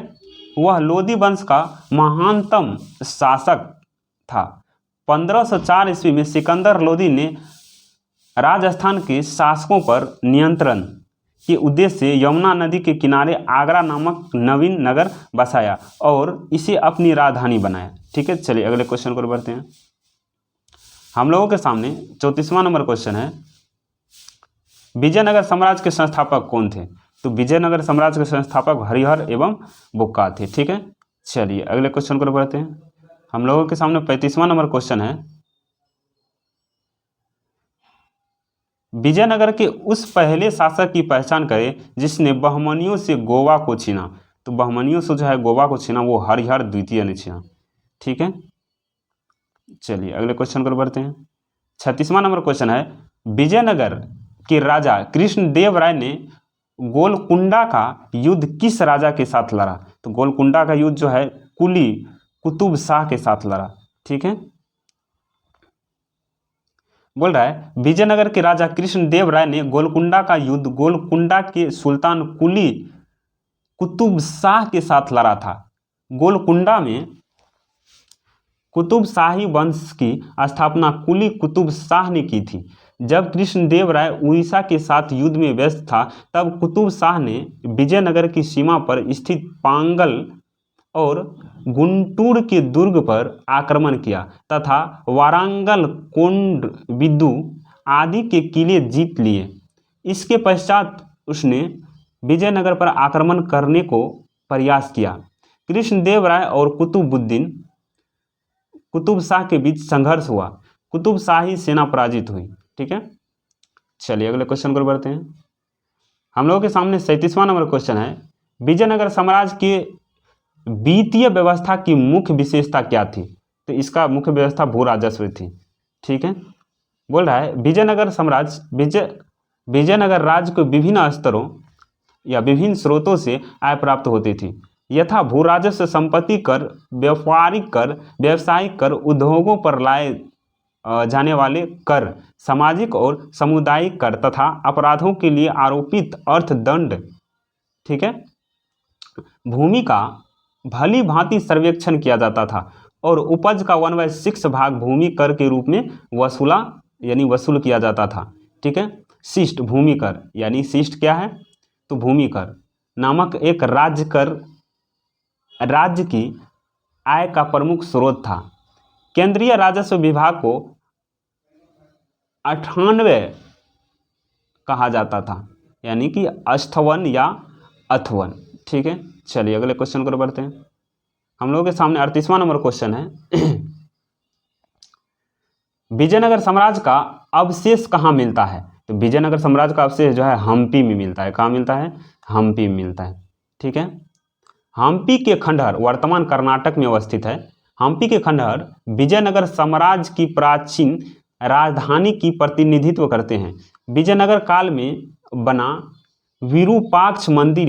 वह लोदी वंश का महानतम शासक था। 1504 ईस्वी में सिकंदर लोदी ने राजस्थान के शासकों पर नियंत्रण के उद्देश्य से यमुना नदी के किनारे आगरा नामक नवीन नगर बसाया और इसे अपनी राजधानी बनाया। ठीक है, चलिए अगले क्वेश्चन को बढ़ते हैं। हम लोगों के सामने 34वां नंबर क्वेश्चन है, विजयनगर साम्राज्य के संस्थापक कौन थे? तो विजयनगर साम्राज्य के संस्थापक हरिहर एवं बुक्का थे। ठीक है, चलिए अगले क्वेश्चन को बढ़ते हैं। हम लोगों के सामने 35वां नंबर क्वेश्चन है, विजयनगर के उस पहले शासक की पहचान करें जिसने बहमनियों से गोवा को छीना। तो बहमनियों से जो है गोवा को छीना वो हरिहर द्वितीय ने छीना। ठीक है, चलिए अगले क्वेश्चन को बढ़ते हैं। 36वां नंबर क्वेश्चन है, विजयनगर के राजा कृष्णदेव राय ने गोलकुंडा का युद्ध किस राजा के साथ लड़ा? तो गोलकुंडा का युद्ध जो है कुली कुतुब शाह के साथ लड़ा। ठीक है, बोल रहा है विजयनगर के राजा कृष्णदेव राय ने गोलकुंडा का युद्ध गोलकुंडा के सुल्तान कुली कुतुब शाह के साथ लड़ा था। गोलकुंडा में कुतुब शाही वंश की स्थापना कुली कुतुब शाह ने की थी। जब कृष्णदेव राय उड़ीसा के साथ युद्ध में व्यस्त था तब कुतुब शाह ने विजयनगर की सीमा पर स्थित पांगल और गुंटूर के दुर्ग पर आक्रमण किया तथा वारंगल कोंडविदु आदि के किले जीत लिए। इसके पश्चात उसने विजयनगर पर आक्रमण करने को प्रयास किया। कृष्णदेव राय और कुतुब शाह के बीच संघर्ष हुआ। कुतुब शाही सेना पराजित हुई। ठीक है, चलिए अगले क्वेश्चन को बढ़ते हैं। हम लोगों के सामने 37वां नंबर क्वेश्चन है, विजयनगर साम्राज्य के वित्तीय व्यवस्था की मुख्य विशेषता क्या थी? तो इसका मुख्य व्यवस्था भू राजस्व थी। ठीक है, बोल रहा है विजयनगर राज्य को विभिन्न स्तरों या विभिन्न स्रोतों से आय प्राप्त होती थी, यथा भू राजस्व, संपत्ति कर, व्यापारिक कर, व्यावसायिक कर, उद्योगों पर लाए जाने वाले कर, सामाजिक और सामुदायिक कर तथा अपराधों के लिए आरोपित अर्थदंड। ठीक है, भूमि का भली भांति सर्वेक्षण किया जाता था और उपज का 1/6 भाग भूमि कर के रूप में वसूल किया जाता था। ठीक है, शिष्ट भूमि कर यानी शिष्ट क्या है? तो भूमि कर नामक एक राज्य की आय का प्रमुख स्रोत था। केंद्रीय राजस्व विभाग को 98 कहा जाता था, यानी कि अष्टवन या अथवन। ठीक है, चलिए अगले क्वेश्चन को बढ़ते हैं। हम लोगों के सामने 38वां नंबर क्वेश्चन है, विजयनगर साम्राज्य का अवशेष कहाँ मिलता है? तो विजयनगर साम्राज्य का अवशेष जो है हम्पी में मिलता है। कहाँ मिलता है? हम्पी में मिलता है। ठीक है, हम्पी के खंडहर वर्तमान कर्नाटक में अवस्थित है। हम्पी के खंडहर विजयनगर साम्राज्य की प्राचीन राजधानी की प्रतिनिधित्व करते हैं। विजयनगर काल में बना विरूपाक्ष मंदिर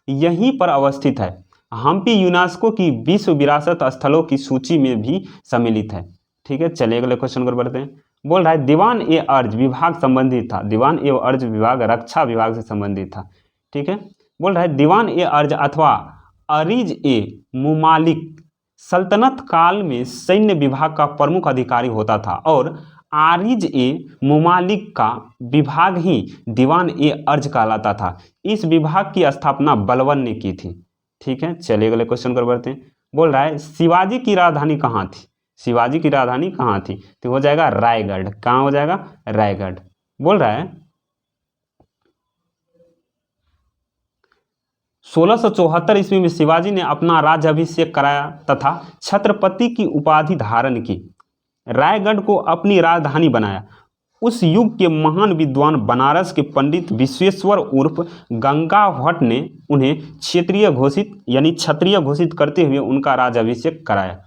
यहीं पर अवस्थित है। हम्पी यूनेस्को की विश्व विरासत स्थलों की सूची में भी सम्मिलित है। ठीक है, चलिए अगले क्वेश्चन को बढ़ते हैं। बोल रहा है दीवान ए अर्ज विभाग संबंधित था। दीवान ए अर्ज विभाग रक्षा विभाग से संबंधित था। ठीक है, बोल रहा है दीवान ए अर्ज अथवा अरीज ए मुमालिक सल्तनत काल में सैन्य विभाग का प्रमुख अधिकारी होता था और आरिज ए मुमालिक का विभाग ही दीवान ए अर्ज कहलाता था। इस विभाग की स्थापना बलबन ने की थी। ठीक है, चलिए अगले क्वेश्चन पर बढ़ते हैं। बोल रहा है शिवाजी की राजधानी कहाँ थी? शिवाजी की राजधानी कहाँ थी? तो हो जाएगा रायगढ़। कहाँ हो जाएगा? रायगढ़। बोल रहा है 1674 ईस्वी में शिवाजी ने अपना राज्याभिषेक कराया तथा छत्रपति की उपाधि धारण की। रायगढ़ को अपनी राजधानी बनाया। उस युग के महान विद्वान बनारस के पंडित विश्वेश्वर उर्फ गंगा भट्ट ने उन्हें क्षत्रिय घोषित करते हुए उनका राज्याभिषेक कराया।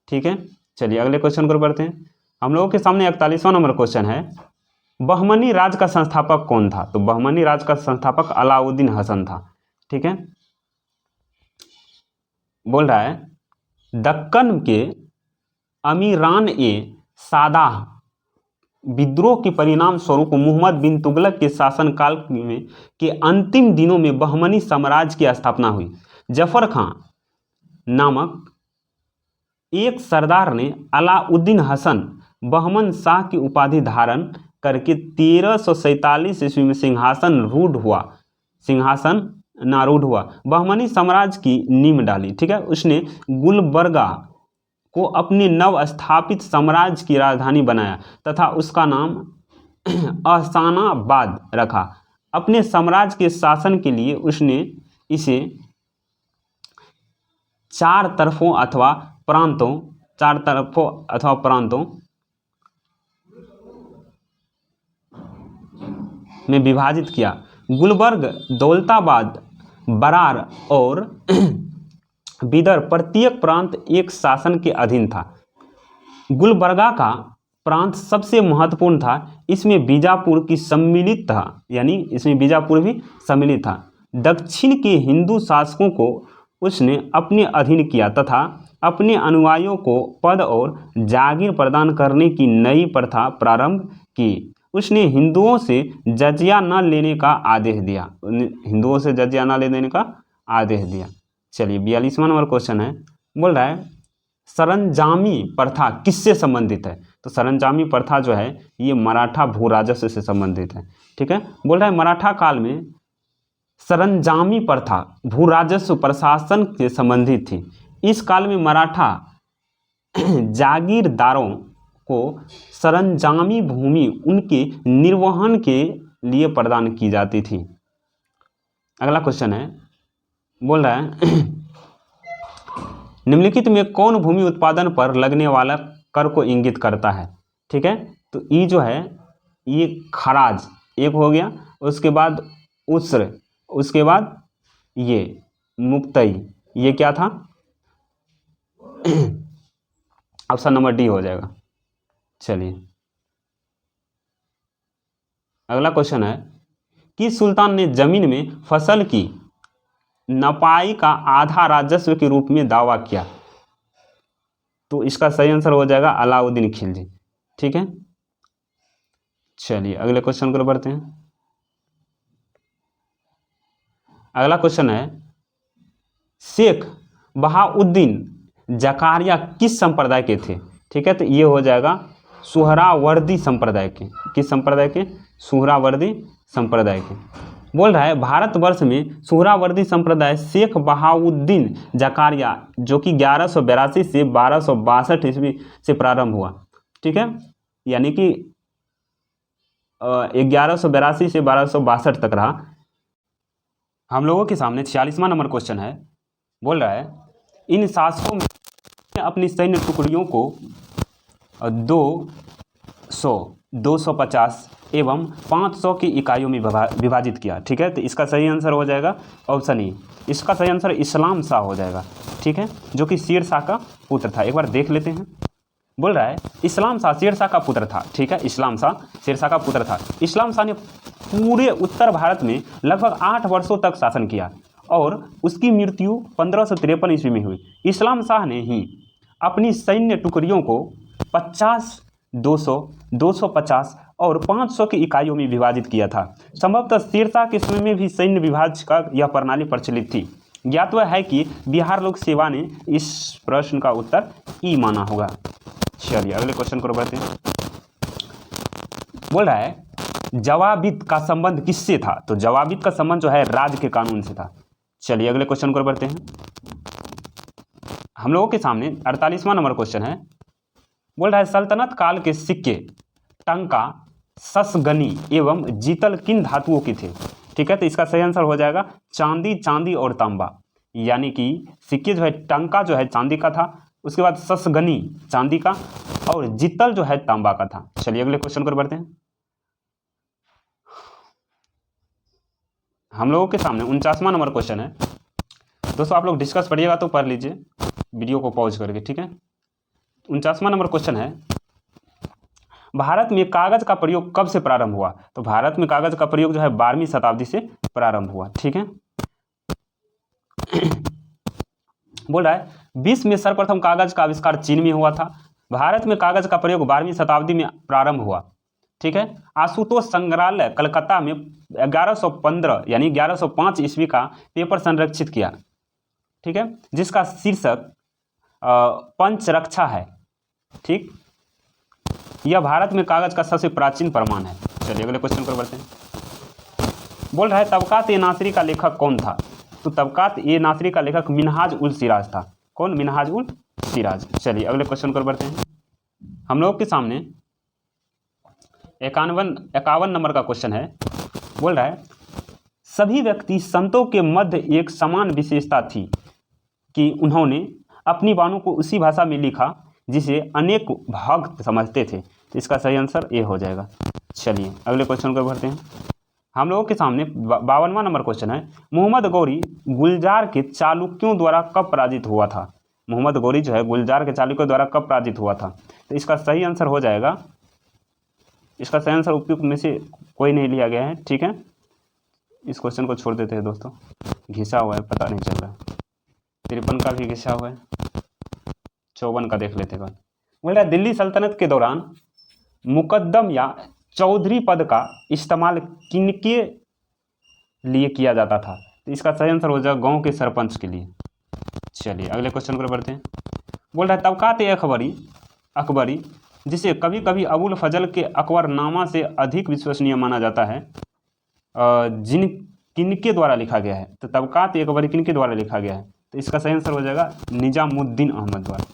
ठीक है, चलिए अगले क्वेश्चन पर बढ़ते हैं। हम लोगों के सामने 41वां नंबर क्वेश्चन है, बहमनी राज का संस्थापक कौन था? तो बहमनी राज का संस्थापक अलाउद्दीन हसन था। ठीक है, बोल रहा है दक्कन के अमीरान ए सादाह विद्रोह के परिणाम स्वरूप मोहम्मद बिन तुगलक के शासनकाल में के अंतिम दिनों में बहमनी साम्राज्य की स्थापना हुई। जफर खां नामक एक सरदार ने अलाउद्दीन हसन बहमन शाह की उपाधि धारण करके 1347 ईस्वी में सिंहासनारूढ़ हुआ। बहमनी साम्राज्य की नींव डाली। ठीक है, उसने गुलबर्गा को अपने नव स्थापित साम्राज्य की राजधानी बनाया तथा उसका नाम अहसानाबाद रखा। अपने साम्राज्य के शासन के लिए उसने इसे चार तरफों अथवा प्रांतों में विभाजित किया। गुलबर्ग, दौलताबाद, बरार और बिदर प्रत्येक प्रांत एक शासन के अधीन था। गुलबर्गा का प्रांत सबसे महत्वपूर्ण था। इसमें बीजापुर की सम्मिलित था, यानी इसमें बीजापुर भी सम्मिलित था। दक्षिण के हिंदू शासकों को उसने अपने अधीन किया तथा अपने अनुयायियों को पद और जागीर प्रदान करने की नई प्रथा प्रारंभ की। उसने हिंदुओं से जजिया न लेने का आदेश दिया। चलिए 42वां नंबर क्वेश्चन है, बोल रहा है सरंजामी प्रथा किससे संबंधित है? तो सरंजामी प्रथा जो है ये मराठा भू राजस्व से संबंधित है। ठीक है, बोल रहा है मराठा काल में सरंजामी प्रथा भू राजस्व प्रशासन से संबंधित थी। इस काल में मराठा जागीरदारों को सरंजामी भूमि उनके निर्वहन के लिए प्रदान की जाती थी। अगला क्वेश्चन है, बोल रहा है निम्नलिखित में कौन भूमि उत्पादन पर लगने वाला कर को इंगित करता है? ठीक है, तो ये जो है ये खराज एक हो गया, उसके बाद उस्र, उसके बाद ये मुक्तई, ये क्या था? ऑप्शन नंबर डी हो जाएगा। चलिए अगला क्वेश्चन है कि सुल्तान ने जमीन में फसल की नपाई का आधा राजस्व के रूप में दावा किया? तो इसका सही आंसर हो जाएगा अलाउद्दीन खिलजी। ठीक है, चलिए अगले क्वेश्चन को बढ़ते हैं। अगला क्वेश्चन है शेख बहाउद्दीन जकारिया किस संप्रदाय के थे? ठीक है, तो ये हो जाएगा सुहरावर्दी संप्रदाय के। किस संप्रदाय के? सुहरावर्दी संप्रदाय के। बोल रहा है भारतवर्ष में सुहरावर्दी संप्रदाय शेख बहाउद्दीन जकारिया जो कि 1182 से 1262 ईस्वी से प्रारंभ हुआ। ठीक है, यानी कि 1182 से 1262 तक रहा। हम लोगों के सामने 46वां नंबर क्वेश्चन है, बोल रहा है इन शासकों में अपनी सैन्य टुकड़ियों को 200, 250 एवं 500 की इकाइयों में विभाजित किया। ठीक है, तो इसका सही आंसर हो जाएगा ऑप्शन ई। इसका सही आंसर इस्लाम शाह हो जाएगा। ठीक है, जो कि शेर शाह का पुत्र था। एक बार देख लेते हैं। बोल रहा है इस्लाम शाह शेर शाह का पुत्र था। ठीक है, इस्लाम शाह शेर शाह का पुत्र था। इस्लाम शाह ने पूरे उत्तर भारत में लगभग 8 वर्षों तक शासन किया और उसकी मृत्यु 1553 ईस्वी में हुई। इस्लाम शाह ने ही अपनी सैन्य टुकड़ियों को 50, 200, 250 और 500 की इकाइयों में विभाजित किया था। संभवतः शेरशाह के समय में भी सैन्य विभाजन का यह प्रणाली प्रचलित थी। ज्ञातव्य है कि बिहार लोक सेवा ने इस प्रश्न का उत्तर ई माना होगा। चलिए अगले क्वेश्चन को बढ़ते हैं। बोल रहा है जवाबित का संबंध किससे था? तो जवाबित का संबंध जो है राज्य के कानून से था। चलिए अगले क्वेश्चन को बढ़ते हैं। हम लोगों के सामने 48वां नंबर क्वेश्चन है। बोल रहा है सल्तनत काल के सिक्के टंका, ससगनी एवं जीतल किन धातुओं के थे? ठीक है, तो इसका सही आंसर हो जाएगा चांदी और तांबा। यानी कि सिक्के जो है टंका जो है चांदी का था, उसके बाद ससगनी चांदी का और जीतल जो है तांबा का था। चलिए अगले क्वेश्चन पर बढ़ते हैं। हम लोगों के सामने 49वां नंबर क्वेश्चन है। दोस्तों आप लोग डिस्कस पढ़िएगा तो पढ़ लीजिए वीडियो को पॉज करके। ठीक है, 49वां नंबर क्वेश्चन है भारत में कागज का प्रयोग कब से प्रारंभ हुआ? तो भारत में कागज का प्रयोग जो है 12वीं शताब्दी से प्रारंभ हुआ। ठीक है, बोल रहा है विश्व में सर्वप्रथम कागज का आविष्कार चीन में हुआ था। भारत में कागज का प्रयोग 12वीं शताब्दी में प्रारंभ हुआ। ठीक है। आशुतोष संग्रहालय कलकत्ता में 1115 यानी 1105 ईस्वी का पेपर संरक्षित किया। ठीक है, जिसका शीर्षक पंचरक्षा है। ठीक, यह भारत में कागज का सबसे प्राचीन प्रमाण है। चलिए अगले क्वेश्चन पर बढ़ते हैं। बोल रहा है तबकात ए नासरी का लेखक कौन था? तो तबकात ए नासरी का लेखक मिनहाज उल सिराज था। कौन? मिनहाज उल सिराज। चलिए अगले क्वेश्चन पर बढ़ते हैं। हम लोग के सामने 51 नंबर का क्वेश्चन है। बोल रहा है सभी व्यक्ति संतों के मध्य एक समान विशेषता थी कि उन्होंने अपनी वाणों को उसी भाषा में लिखा जिसे अनेक भक्त समझते थे। तो इसका सही आंसर ए हो जाएगा। चलिए अगले क्वेश्चन पर बढ़ते हैं। हम लोगों के सामने 52वां नंबर क्वेश्चन है। मोहम्मद गौरी गुलजार के चालुक्यों द्वारा कब पराजित हुआ था? मोहम्मद गौरी जो है गुलजार के चालुक्यों द्वारा कब पराजित हुआ था? तो इसका सही आंसर हो जाएगा, इसका सही आंसर उपयुक्त में से कोई नहीं लिया गया है। ठीक है, इस क्वेश्चन को छोड़ देते हैं दोस्तों, घिसा हुआ है, पता नहीं चल रहा है। 53 का भी घिसा हुआ है, 54 का देख लेते हैं। बोल रहा है दिल्ली सल्तनत के दौरान मुकद्दम या चौधरी पद का इस्तेमाल किनके लिए किया जाता था? तो इसका सही आंसर हो जाएगा गांव के सरपंच के लिए। चलिए अगले क्वेश्चन पर बढ़ते हैं। बोल रहा है तबकात ए अकबरी जिसे कभी कभी अबुल फजल के अकबरनामा से अधिक विश्वसनीय माना जाता है, किनके द्वारा लिखा गया है? तो तबकात ए अकबरी किनके द्वारा लिखा गया है? तो इसका सही आंसर हो जाएगा निजामुद्दीन अहमद द्वारा।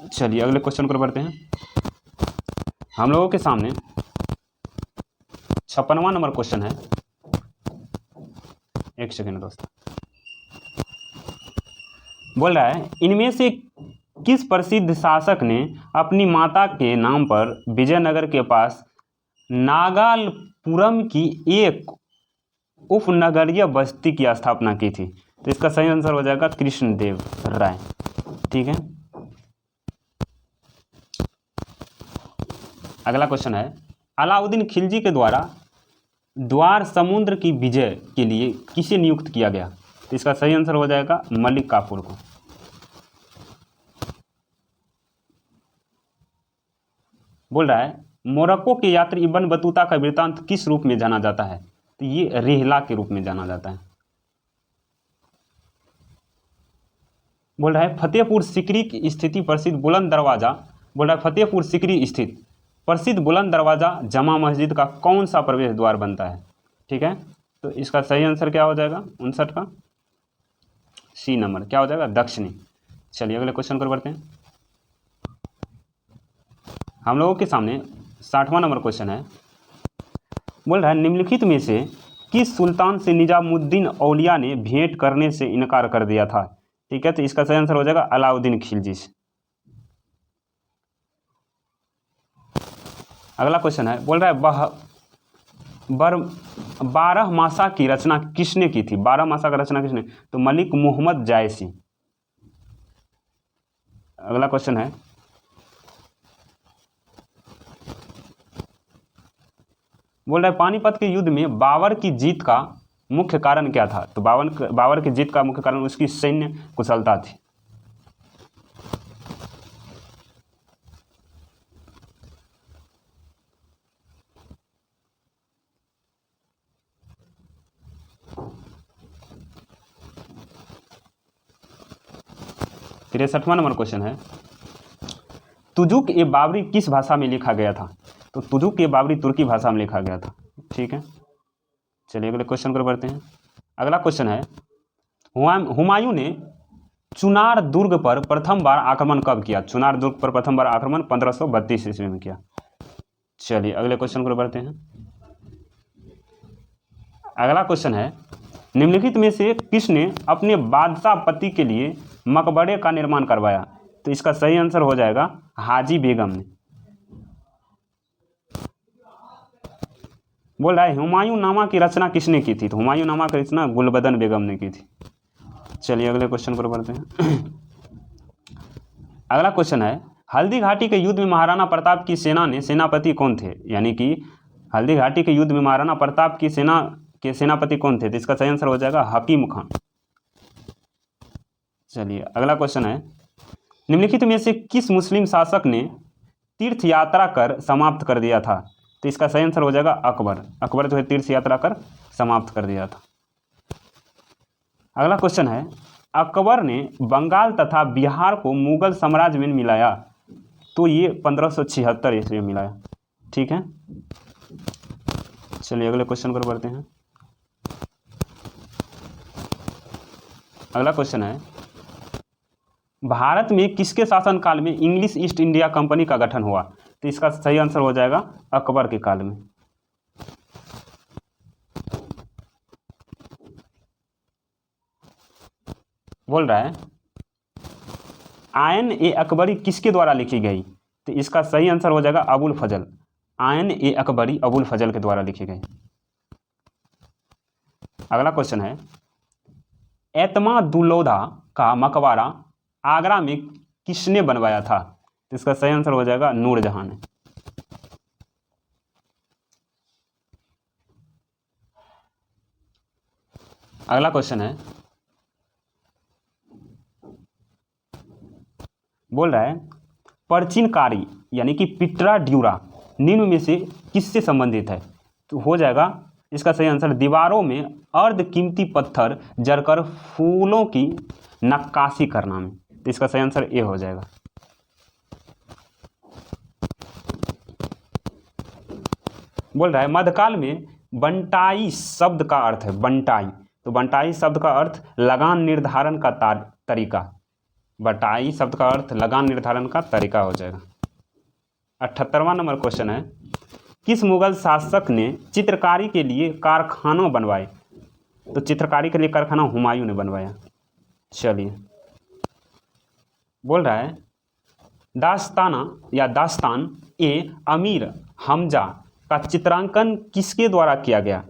चलिए अगले क्वेश्चन पर बढ़ते हैं। हम लोगों के सामने 56वां नंबर क्वेश्चन है। एक सेकेंड दोस्तों। बोल रहा है इनमें से किस प्रसिद्ध शासक ने अपनी माता के नाम पर विजयनगर के पास नागालपुरम की एक उपनगरीय बस्ती की स्थापना की थी? तो इसका सही आंसर हो जाएगा कृष्णदेव राय। ठीक है, अगला क्वेश्चन है अलाउद्दीन खिलजी के द्वारा द्वार समुद्र की विजय के लिए किसे नियुक्त किया गया? तो इसका सही आंसर हो जाएगा मलिक काफूर को। बोल रहा है मोरक्को के यात्री इब्न बतूता का वृत्तांत किस रूप में जाना जाता है? तो ये रिहला के रूप में जाना जाता है। बोल रहा है फतेहपुर सिकरी की स्थिति प्रसिद्ध बुलंद दरवाजा। बोल रहा है फतेहपुर सिकरी स्थित प्रसिद्ध बुलंद दरवाजा जमा मस्जिद का कौन सा प्रवेश द्वार बनता है? ठीक है, तो इसका सही आंसर क्या हो जाएगा 59 का सी नंबर, क्या हो जाएगा दक्षिणी। चलिए अगले क्वेश्चन पर बढ़ते हैं। हम लोगों के सामने 60वां नंबर क्वेश्चन है। बोल रहा है निम्नलिखित में से किस सुल्तान से निजामुद्दीन औलिया ने भेंट करने से इनकार कर दिया था? ठीक है, तो इसका सही आंसर हो जाएगा अलाउद्दीन खिलजी से। अगला क्वेश्चन है। बोल रहा है 12 मासा की रचना किसने की थी? 12 मासा की रचना किसने? तो मलिक मोहम्मद जायसी। अगला क्वेश्चन है बोल रहा है पानीपत के युद्ध में बाबर की जीत का मुख्य कारण क्या था? तो बाबर की जीत का मुख्य कारण उसकी सैन्य कुशलता थी। फिर 63वां नंबर क्वेश्चन है तुजुक ए बाबरी किस भाषा में लिखा गया था? तो तुजुक ए बाबरी तुर्की भाषा में लिखा गया था। ठीक है, चलिए अगले क्वेश्चन पर बढ़ते हैं। अगला क्वेश्चन है हुमायूं ने चुनार दुर्ग पर प्रथम बार आक्रमण कब किया? चुनार दुर्ग पर प्रथम बार आक्रमण 1532 ईस्वी में किया। चलिए अगले क्वेश्चन पर बढ़ते हैं। अगला क्वेश्चन है निम्नलिखित में से किसने अपने बादशाह पति के लिए मकबरे का निर्माण करवाया? तो इसका सही आंसर हो जाएगा हाजी बेगम ने। बोल रहा है हुमायूं नामा की रचना किसने की थी? तो हुमायूं नामा की रचना गुलबदन बेगम ने की थी। चलिए अगले क्वेश्चन पर बढ़ते हैं। अगला क्वेश्चन है हल्दी घाटी के युद्ध में महाराणा प्रताप की सेना ने सेनापति कौन थे? यानी कि हल्दी घाटी के युद्ध में महाराणा प्रताप की सेना के सेनापति कौन थे? तो इसका सही आंसर हो जाएगा हकीम खान। चलिए अगला क्वेश्चन है निम्नलिखित में से किस मुस्लिम शासक ने तीर्थ यात्रा कर समाप्त कर दिया था? तो इसका सही आंसर हो जाएगा अकबर। अकबर जो है तीर्थ यात्रा कर समाप्त कर दिया था। अगला क्वेश्चन है, अकबर ने बंगाल तथा बिहार को मुगल साम्राज्य में मिलाया। तो ये 1576 ईस्वी में मिलाया। ठीक है, चलिए अगले क्वेश्चन पर बढ़ते हैं। अगला क्वेश्चन है, भारत में किसके शासनकाल में इंग्लिश ईस्ट इंडिया कंपनी का गठन हुआ? तो इसका सही आंसर हो जाएगा अकबर के काल में। बोल रहा है, आयन ए अकबरी किसके द्वारा लिखी गई? तो इसका सही आंसर हो जाएगा अबुल फजल। आयन ए अकबरी अबुल फजल के द्वारा लिखी गई। अगला क्वेश्चन है, एतमादुल्लौला का मकबरा आगरा में किसने बनवाया था? तो इसका सही आंसर हो जाएगा नूरजहां ने। अगला क्वेश्चन है, बोल रहा है, प्राचीनकारी यानी कि पिट्रा ड्यूरा निम्न में से किससे संबंधित है? तो हो जाएगा इसका सही आंसर दीवारों में अर्ध कीमती पत्थर जड़कर फूलों की नक्काशी करना में। तो इसका सही आंसर ए हो जाएगा। बोल रहा है, मध्यकाल में बंटाई शब्द का अर्थ है बंटाई। तो बंटाई शब्द का अर्थ लगान निर्धारण का तरीका। बंटाई शब्द का अर्थ लगान निर्धारण का तरीका हो जाएगा। 78वां नंबर क्वेश्चन है, किस मुगल शासक ने चित्रकारी के लिए कारखाना बनवाए? तो चित्रकारी के लिए कारखाना हुमायूं ने बनवाया। चलिए, बोल रहा है, दास्ताना या दास्तान ए अमीर हमजा का चित्रांकन किसके द्वारा किया गया?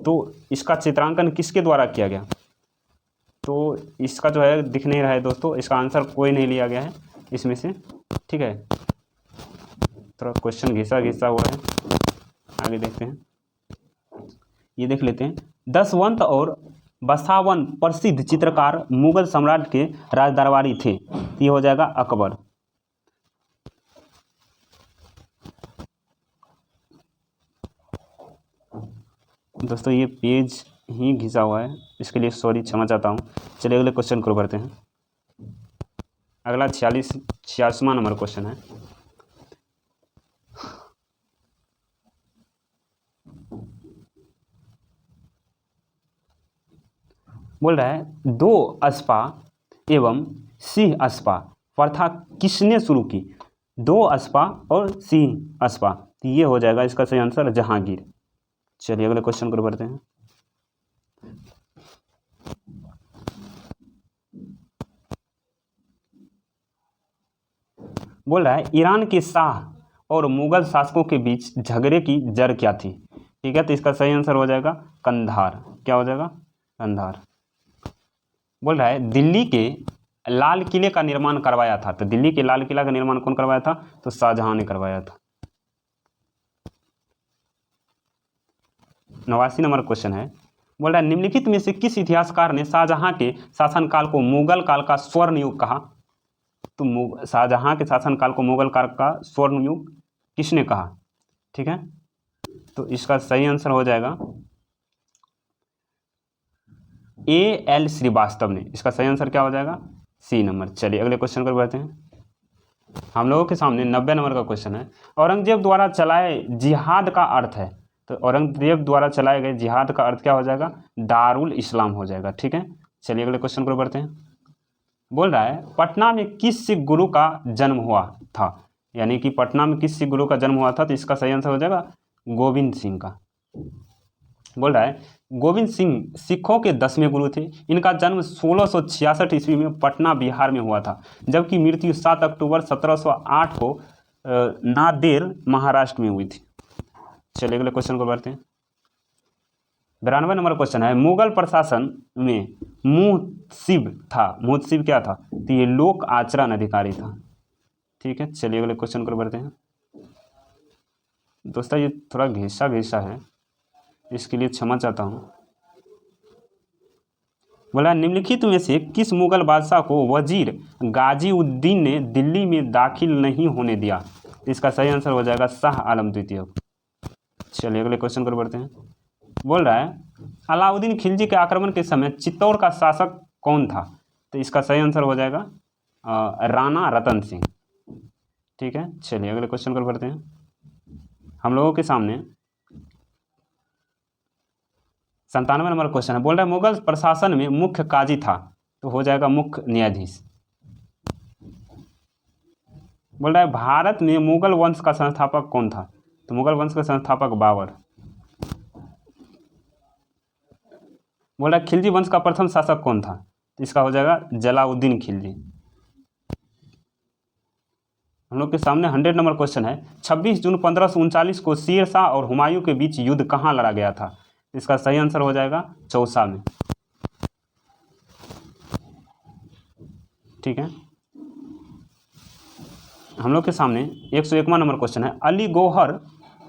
तो इसका चित्रांकन किसके द्वारा किया गया? तो इसका जो है दिख नहीं रहा है दोस्तों, इसका आंसर कोई नहीं लिया गया है इसमें से। ठीक है, थोड़ा क्वेश्चन घिसा घिसा हुआ है, आगे देखते हैं। ये देख लेते हैं, दसवंत और बसावन प्रसिद्ध चित्रकार मुगल सम्राट के राजदरबारी थे। ये हो जाएगा अकबर। दोस्तों ये पेज ही घिसा हुआ है, इसके लिए सॉरी, क्षमा चाहता हूँ। चलिए अगले क्वेश्चन को बढ़ते हैं। अगला 86वां नंबर क्वेश्चन है, बोल रहा है, दो अस्पा एवं सिंह अस्पा प्रथा किसने शुरू की? दो अस्पा और सिंह अस्पा, तो ये हो जाएगा इसका सही आंसर जहांगीर। चलिए अगले क्वेश्चन को बढ़ते हैं। बोल रहा है, ईरान के शाह और मुगल शासकों के बीच झगड़े की जड़ क्या थी? ठीक है, तो इसका सही आंसर हो जाएगा कंधार। क्या हो जाएगा? कंधार। बोल रहा है, दिल्ली के लाल किले का निर्माण करवाया था। तो दिल्ली के लाल किला का निर्माण कौन करवाया था? तो शाहजहां ने करवाया था। 89 नंबर क्वेश्चन है, बोल रहा है, निम्नलिखित में से किस इतिहासकार ने शाहजहां के शासनकाल को मुगल काल का स्वर्ण युग कहा? तो शाहजहां के शासनकाल को मुगल काल का स्वर्ण युग किसने कहा? ठीक है, तो इसका सही आंसर हो जाएगा A.L. श्रीवास्तव ने। इसका सही आंसर क्या हो जाएगा? C number. चलिए अगले क्वेश्चन पर बढ़ते हैं। हम लोगों के सामने 90 नंबर का क्वेश्चन है, औरंगजेब द्वारा चलाए जिहाद का अर्थ है। तो औरंगजेब द्वारा चलाए गए जिहाद का अर्थ क्या हो जाएगा? दारुल इस्लाम हो जाएगा। ठीक है, चलिए अगले क्वेश्चन पर बढ़ते हैं। बोल रहा है, पटना में किस सिख गुरु का जन्म हुआ था? यानी कि पटना में किस सिख गुरु का जन्म हुआ था? तो इसका सही आंसर हो जाएगा गोविंद सिंह का। बोल रहा है, गोविंद सिंह सिखों के 10वें गुरु थे। इनका जन्म 1666 ईस्वी में पटना बिहार में हुआ था, जबकि मृत्यु 7 अक्टूबर 1708 को नांदेड़ महाराष्ट्र में हुई थी। चलिए अगले क्वेश्चन को बढ़ते हैं। 92 नंबर क्वेश्चन है, मुगल प्रशासन में मुहतसिब था। मुहतसिब क्या था? तो ये लोक आचरण अधिकारी था। ठीक है, चलिए अगले क्वेश्चन को बढ़ते हैं। दोस्तों ये थोड़ा घिसा घिसा है, इसके लिए क्षमा चाहता हूँ। बोला निम्नलिखित में से किस मुगल बादशाह को वजीर गाजीउद्दीन ने दिल्ली में दाखिल नहीं होने दिया? इसका सही आंसर हो जाएगा शाह आलम द्वितीय। चलिए अगले क्वेश्चन पर बढ़ते हैं। बोल रहा है अलाउद्दीन खिलजी के आक्रमण के समय चित्तौड़ का शासक कौन था? तो इसका सही आंसर हो जाएगा राणा रतन सिंह। ठीक है, चलिए अगले क्वेश्चन पर बढ़ते हैं। हम लोगों के सामने 97 नंबर क्वेश्चन है। बोल रहा है मुगल प्रशासन में मुख्य काजी था? तो हो जाएगा मुख्य न्यायाधीश। बोल रहा है भारत में मुगल वंश का संस्थापक कौन था? तो मुगल वंश का संस्थापक बाबर। बोल रहा है खिलजी वंश का प्रथम शासक कौन था? तो इसका हो जाएगा जलाउद्दीन खिलजी। हम लोग के सामने 100 नंबर क्वेश्चन है। 26 जून 1539 को शेर शाह और हुमायूं के बीच युद्ध कहाँ लड़ा गया था? इसका सही आंसर हो जाएगा चौसा में। ठीक है, हम लोग के सामने 101वां नंबर क्वेश्चन है। अली गौहर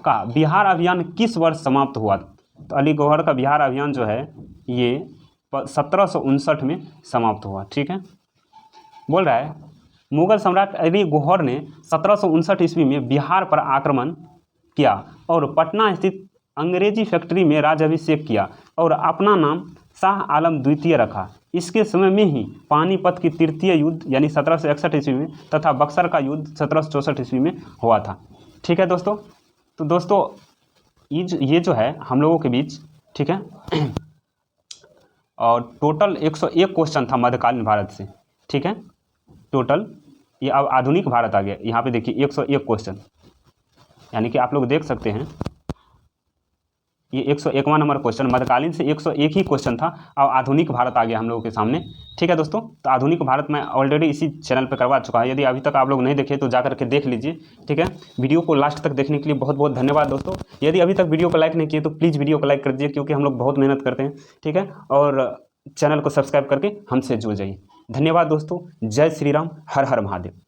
का बिहार अभियान किस वर्ष समाप्त हुआ? तो अली गौहर का बिहार अभियान जो है ये 1759 में समाप्त हुआ। ठीक है, बोल रहा है मुगल सम्राट अली गौहर ने 1759 ईस्वी में बिहार पर आक्रमण किया और पटना स्थित अंग्रेजी फैक्ट्री में राज्याभिषेक किया और अपना नाम शाह आलम द्वितीय रखा। इसके समय में ही पानीपत की तृतीय युद्ध यानी 1761 ईस्वी में तथा बक्सर का युद्ध 1764 ईस्वी में हुआ था। ठीक है दोस्तों, तो दोस्तों ये जो है हम लोगों के बीच, ठीक है, और टोटल 101 क्वेश्चन था मध्यकालीन भारत से। ठीक है, टोटल ये अब आधुनिक भारत आ गया। यहाँ पे देखिए 101 क्वेश्चन, यानी कि आप लोग देख सकते हैं ये 101वां नंबर क्वेश्चन मध्यकालीन से 101 ही क्वेश्चन था और आधुनिक भारत आ गया हम लोगों के सामने। ठीक है दोस्तों, तो आधुनिक भारत मैं ऑलरेडी इसी चैनल पे करवा चुका है। यदि अभी तक आप लोग नहीं देखे तो जा करके देख लीजिए। ठीक है, वीडियो को लास्ट तक देखने के लिए बहुत बहुत धन्यवाद दोस्तों। यदि अभी तक वीडियो को लाइक नहीं किए तो प्लीज़ वीडियो को लाइक कर दीजिए, क्योंकि हम लोग बहुत मेहनत करते हैं। ठीक है, और चैनल को सब्सक्राइब करके हमसे जुड़ जाइए। धन्यवाद दोस्तों, जय श्री राम, हर हर महादेव।